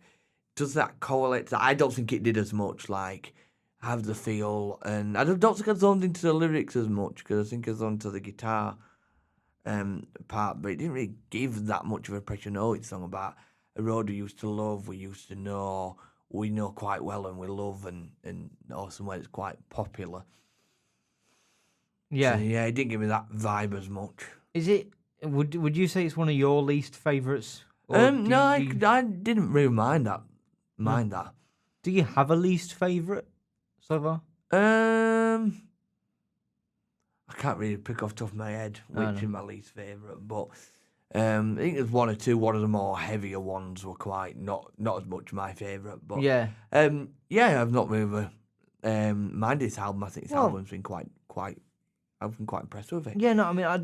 does that correlate to that? I don't think it did as much, like, have the feel, and I don't think I zoned into the lyrics as much, because I think I zoned to the guitar part, but it didn't really give that much of an impression. Oh, it's a song about a road we used to love, we used to know, we know quite well, and we love, and or somewhere that's quite popular. Yeah. So, yeah, it didn't give me that vibe as much. Is it, would you say it's one of your least favourites? Or No, I didn't really mind that. do you have a least favourite so far? I can't really pick off the top of my head which no. is my least favourite, but I think there's one or two. One of the more heavier ones were quite not as much my favourite, but Yeah. yeah, I've not really minded this album. I think this Well- album's been quite. I've been quite impressed with it. Yeah, no, I mean, I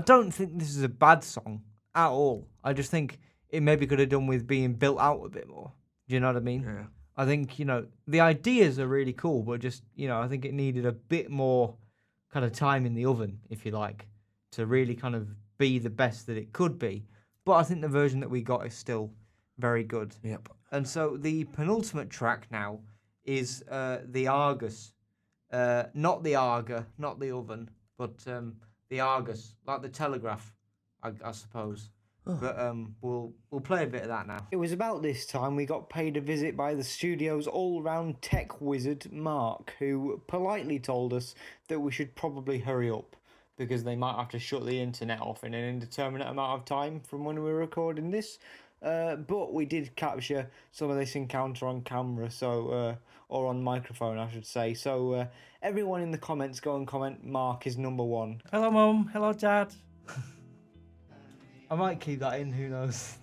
don't think this is a bad song at all. I just think it maybe could have done with being built out a bit more. Do you know what I mean? Yeah. I think, you know, the ideas are really cool, but just, you know, I think it needed a bit more kind of time in the oven, if you like, to really kind of be the best that it could be. But I think the version that we got is still very good. Yep. And so the penultimate track now is the Argus. Not the Arga, not the oven, but the Argus, like the telegraph, I suppose. But we'll play a bit of that now. It was about this time we got paid a visit by the studio's all-round tech wizard, Mark, who politely told us that we should probably hurry up because they might have to shut the internet off in an indeterminate amount of time from when we were recording this. But we did capture some of this encounter on camera, so or on microphone, I should say. So everyone in the comments, go and comment Mark is number 1. Hello, Mum. Hello, Dad. I might keep that in, who knows.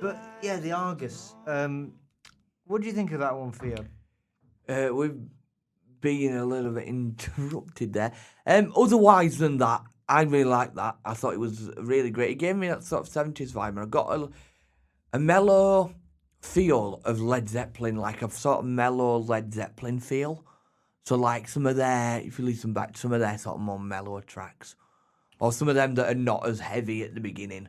But yeah, the Argus. What do you think of that one, Theo? We've been a little bit interrupted there. Otherwise than that, I really liked that. I thought it was really great. It gave me that sort of 70s vibe, and I got a mellow feel of Led Zeppelin, like a sort of mellow Led Zeppelin feel. So like some of their, if you listen back to some of their sort of more mellow tracks, or some of them that are not as heavy at the beginning,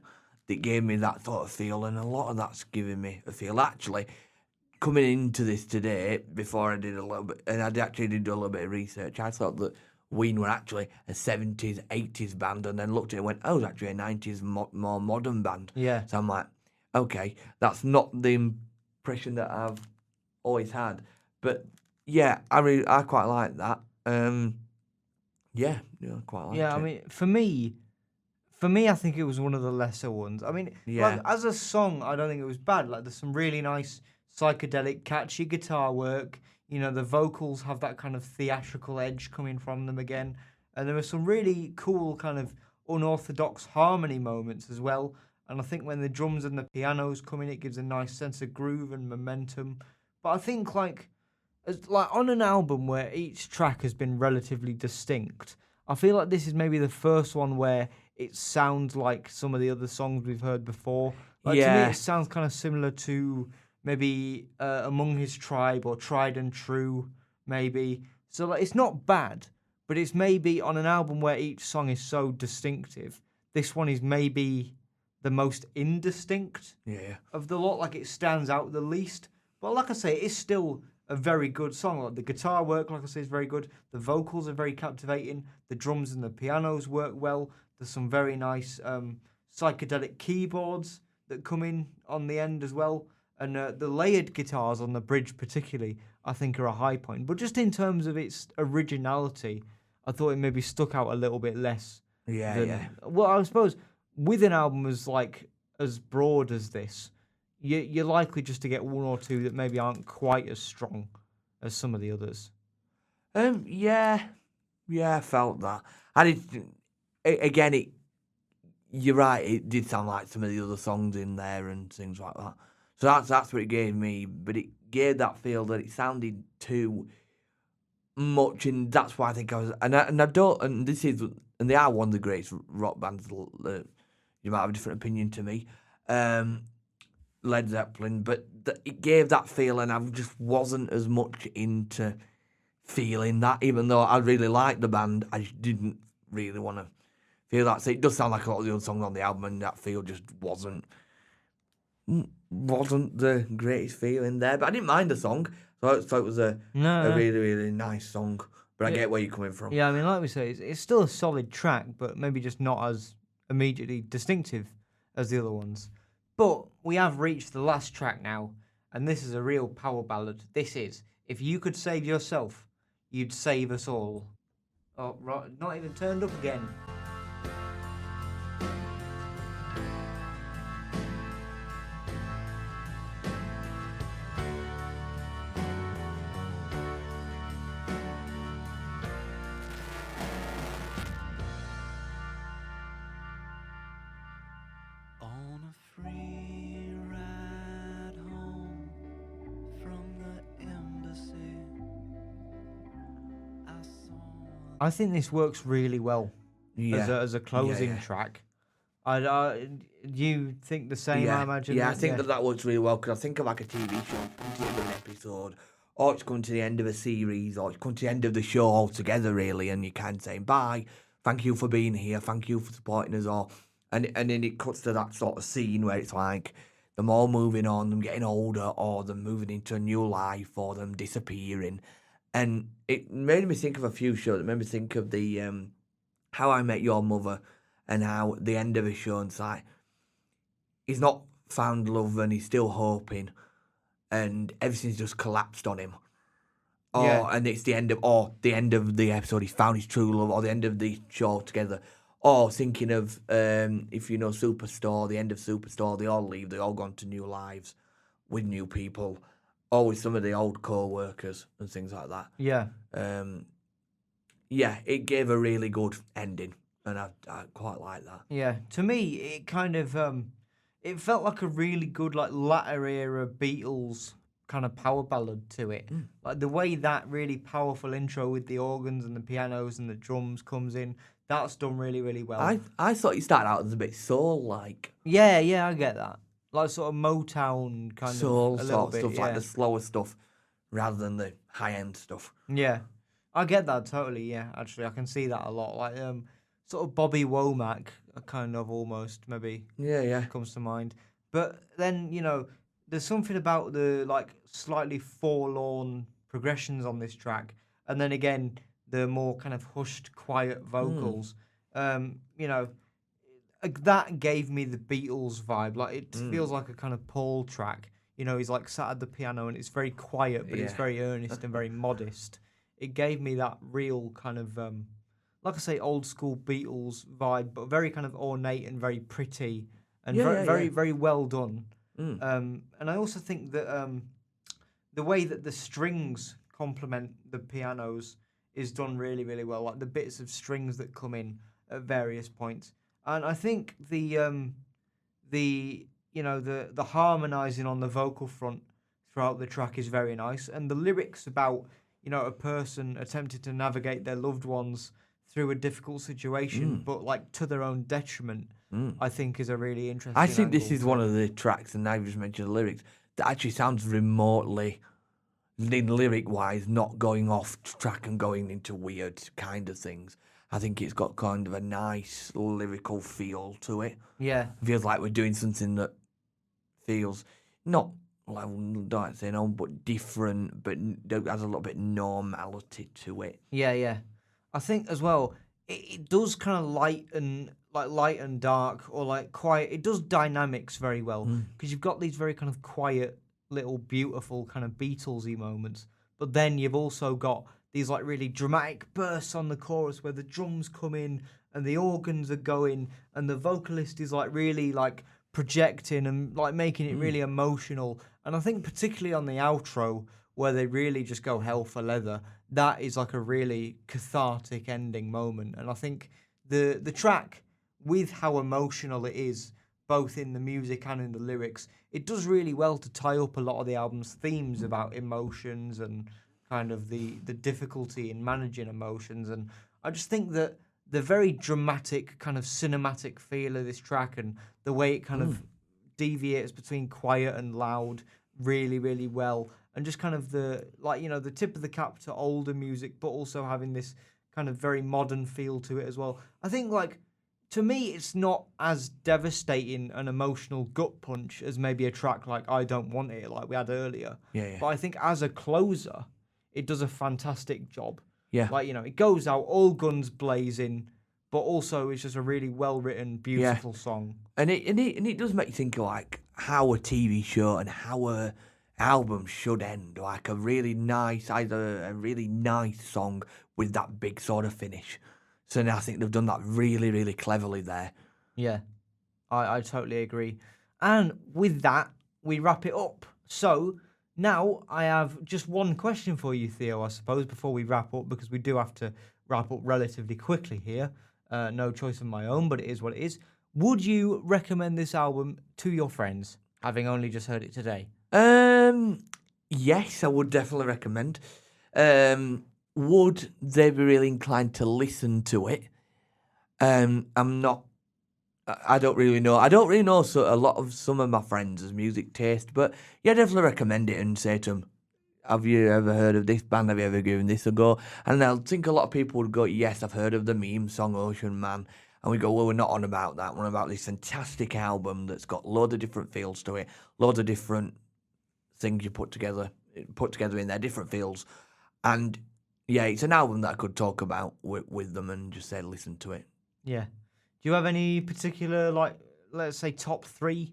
that gave me that sort of feel, and a lot of that's giving me a feel. Actually, coming into this today, before I did a little bit, and I actually did do a little bit of research, I thought that Ween were actually a 70s, 80s band, and then looked at it and went, oh, it's actually a 90s more modern band. Yeah. So I'm like, okay, that's not the impression that I've always had. But yeah, I quite like that. Yeah, I quite like it. Yeah, I mean, for me, I think it was one of the lesser ones. I mean, Yeah. like, as a song, I don't think it was bad. Like, there's some really nice psychedelic, catchy guitar work. You know, the vocals have that kind of theatrical edge coming from them again. And there were some really cool kind of unorthodox harmony moments as well. And I think when the drums and the pianos come in, it gives a nice sense of groove and momentum. But I think, like, like on an album where each track has been relatively distinct, I feel like this is maybe the first one where it sounds like some of the other songs we've heard before. Like to me, Yeah. it sounds kind of similar to maybe Among His Tribe or Tried and True, maybe. So like, it's not bad, but it's maybe on an album where each song is so distinctive. This one is maybe the most indistinct Yeah. of the lot. Like it stands out the least. But like I say, it's still a very good song. Like the guitar work, like I say, is very good. The vocals are very captivating. The drums and the pianos work well. There's some very nice psychedelic keyboards that come in on the end as well. And the layered guitars on the bridge particularly, I think are a high point. But just in terms of its originality, I thought it maybe stuck out a little bit less. Yeah. Well, I suppose with an album as broad as this, you're likely just to get one or two that maybe aren't quite as strong as some of the others. Yeah, I felt that. And you're right. It did sound like some of the other songs in there and things like that. So that's what it gave me. But it gave that feel that it sounded too much, and that's why I think I was. And I don't. And they are one of the greatest rock bands. You might have a different opinion to me. Led Zeppelin, but it gave that feel, and I just wasn't as much into feeling that. Even though I really liked the band, I just didn't really want to feel that. So it does sound like a lot of the other songs on the album, and that feel just wasn't the greatest feeling there. But I didn't mind the song. So it was a really, really nice song. But I get where you're coming from. Yeah, I mean, like we say, it's still a solid track, but maybe just not as immediately distinctive as the other ones. But we have reached the last track now, and this is a real power ballad. This is If You Could Save Yourself, You'd Save Us All. Oh, right, not even turned up again. On a free ride home from the embassy, I saw. I think this works really well as a closing track. You think the same, I imagine? Yeah, I think that works really well, because I think of like a TV show, coming to the end of an episode, or it's coming to the end of a series, or it's coming to the end of the show altogether, really, and you kind of saying, bye, thank you for being here, thank you for supporting us all. And then it cuts to that sort of scene where it's like them all moving on, them getting older, or them moving into a new life, or them disappearing. And it made me think of a few shows. It made me think of the How I Met Your Mother, and how the end of a show, and it's like, he's not found love and he's still hoping, and everything's just collapsed on him. And it's the end of the episode, he's found his true love, or the end of the show together. Or thinking of, if you know Superstore, the end of Superstore, they all leave, they all gone to new lives with new people, or with some of the old co-workers and things like that. Yeah. It gave a really good ending, and I quite like that. Yeah, to me, it kind of, it felt like a really good, like, latter era Beatles kind of power ballad to it. Like, the way that really powerful intro with the organs and the pianos and the drums comes in, that's done really, really well. I thought you started out as a bit soul-like. Yeah, I get that. Like, sort of Motown kind Soul of, a sort little of bit, stuff, yeah. like the slower stuff, rather than the high-end stuff. Yeah, I get that totally, yeah, actually. I can see that a lot. Like, sort of Bobby Womack, kind of almost, maybe. Yeah. Comes to mind. But then, there's something about the, like, slightly forlorn progressions on this track. And then again, the more kind of hushed, quiet vocals. That gave me the Beatles vibe. Like, it feels like a kind of Paul track. He's like sat at the piano and it's very quiet, but it's very earnest and very modest. It gave me that real kind of, like I say, old school Beatles vibe, but very kind of ornate and very pretty and very well done. And I also think that the way that the strings complement the pianos is done really, really well. Like the bits of strings that come in at various points. And I think the harmonizing on the vocal front throughout the track is very nice, and the lyrics about a person attempting to navigate their loved ones through a difficult situation, but like to their own detriment, I think is a really interesting. I think this angle is to one it. of the tracks, and I've just mentioned the lyrics, that actually sounds remotely, in lyric-wise, not going off track and going into weird kind of things. I think it's got kind of a nice lyrical feel to it. Yeah, Feels like we're doing something that feels not, well, I don't say no, but different, but has a little bit normality to it. yeah. I think as well, it does kind of light and dark, or like quiet. It does dynamics very well because you've got these very kind of quiet, little beautiful kind of Beatlesy moments, but then you've also got these like really dramatic bursts on the chorus where the drums come in and the organs are going and the vocalist is like really like projecting and like making it really emotional. And I think particularly on the outro where they really just go hell for leather, that is like a really cathartic ending moment. And I think the track, with how emotional it is, both in the music and in the lyrics, it does really well to tie up a lot of the album's themes about emotions and kind of the difficulty in managing emotions. And I just think that the very dramatic kind of cinematic feel of this track and the way it kind of deviates between quiet and loud really, really well. And just kind of the tip of the cap to older music, but also having this kind of very modern feel to it as well. I think like, to me, it's not as devastating an emotional gut punch as maybe a track like I Don't Want It, like we had earlier. Yeah. But I think as a closer, it does a fantastic job. Yeah. Like, it goes out all guns blazing, but also it's just a really well-written, beautiful song. And it does make you think of like how a TV show and how a album should end, like a really nice, either a really nice song with that big sort of finish. So I think they've done that really, really cleverly there. Yeah, I totally agree. And with that, we wrap it up. So now I have just one question for you, Theo, I suppose, before we wrap up, because we do have to wrap up relatively quickly here. No choice of my own, but it is what it is. Would you recommend this album to your friends, having only just heard it today? Yes, I would definitely recommend. Would they be really inclined to listen to it? I'm not. I don't really know. I don't really know a lot of some of my friends' music taste, but yeah, definitely recommend it and say to them, "Have you ever heard of this band? Have you ever given this a go?" And I think a lot of people would go, "Yes, I've heard of the meme song Ocean Man." And we go, "Well, we're not on about that. We're on about this fantastic album that's got loads of different feels to it, loads of different things you put together in their different feels." And yeah, it's an album that I could talk about with them and just say, listen to it. Yeah. Do you have any particular, like, let's say, top three?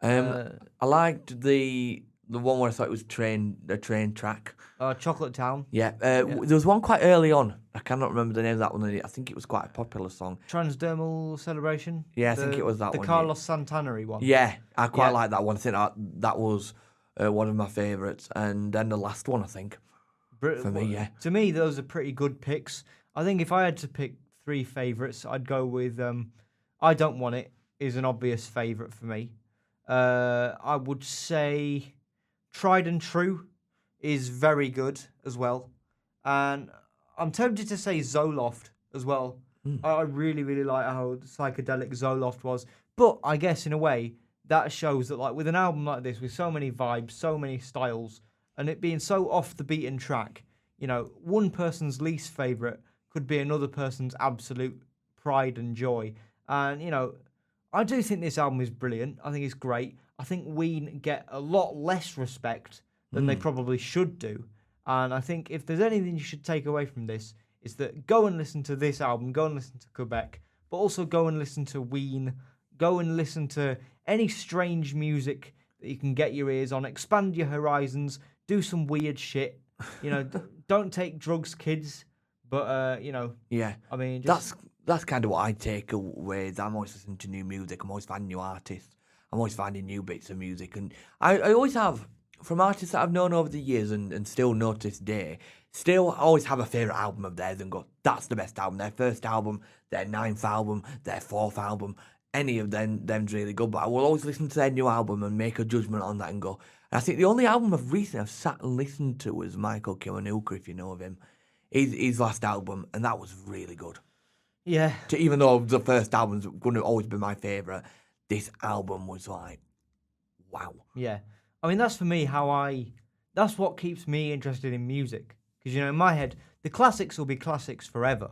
I liked the one where I thought it was the train track. Chocolate Town. Yeah. There was one quite early on. I cannot remember the name of that one. I think it was quite a popular song. Transdermal Celebration. Yeah, I think it was that the one. The Carlos Santana one. Yeah, I quite like that one. I think that was one of my favourites. And then the last one, I think. For me, yeah. To me, those are pretty good picks. I think if I had to pick three favourites, I'd go with I Don't Want It is an obvious favourite for me. I would say Tried and True is very good as well. And I'm tempted to say Zoloft as well. I really, really like how psychedelic Zoloft was. But I guess in a way, that shows that like with an album like this, with so many vibes, so many styles, and it being so off the beaten track, one person's least favourite could be another person's absolute pride and joy. And, I do think this album is brilliant. I think it's great. I think Ween get a lot less respect than they probably should do. And I think if there's anything you should take away from this, it's that go and listen to this album, go and listen to Quebec, but also go and listen to Ween, go and listen to any strange music that you can get your ears on, expand your horizons, do some weird shit. Don't take drugs, kids. But yeah. I mean, that's kind of what I take away. I'm always listening to new music. I'm always finding new artists. I'm always finding new bits of music, and I always have, from artists that I've known over the years and still know to this day, still always have a favourite album of theirs and go, that's the best album. Their first album, their ninth album, their fourth album, any of them's really good. But I will always listen to their new album and make a judgment on that and go, I think the only album I've sat and listened to was Michael Kiwanuka, if you know of him. His last album, and that was really good. Yeah. Even though the first album's going to always be my favourite, this album was like, wow. Yeah. I mean, that's for me that's what keeps me interested in music. Because, you know, in my head, the classics will be classics forever.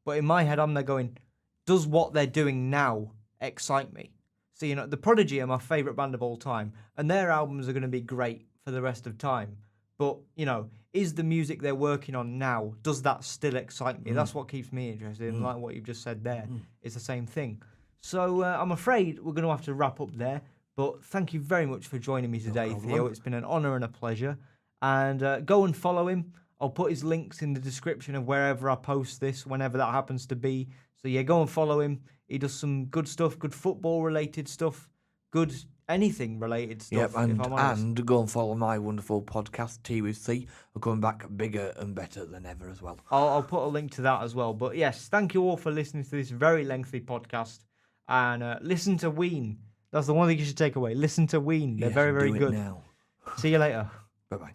But in my head, I'm there going, does what they're doing now excite me? So, you know, The Prodigy are my favourite band of all time, and their albums are going to be great for the rest of time. But, you know, is the music they're working on now, does that still excite me? That's what keeps me interested. And like what you've just said there, it's the same thing. So I'm afraid we're going to have to wrap up there. But thank you very much for joining me today, Theo. It's been an honour and a pleasure. And go and follow him. I'll put his links in the description of wherever I post this, whenever that happens to be. So yeah, go and follow him. He does some good stuff, good football-related stuff, good anything-related stuff, Yep, if I'm honest. and go and follow my wonderful podcast, Tea with C. We're coming back bigger and better than ever as well. I'll put a link to that as well. But yes, thank you all for listening to this very lengthy podcast. And listen to Ween. That's the one thing you should take away. Listen to Ween. They're Yes, very, very do it good. now. See you later. Bye-bye.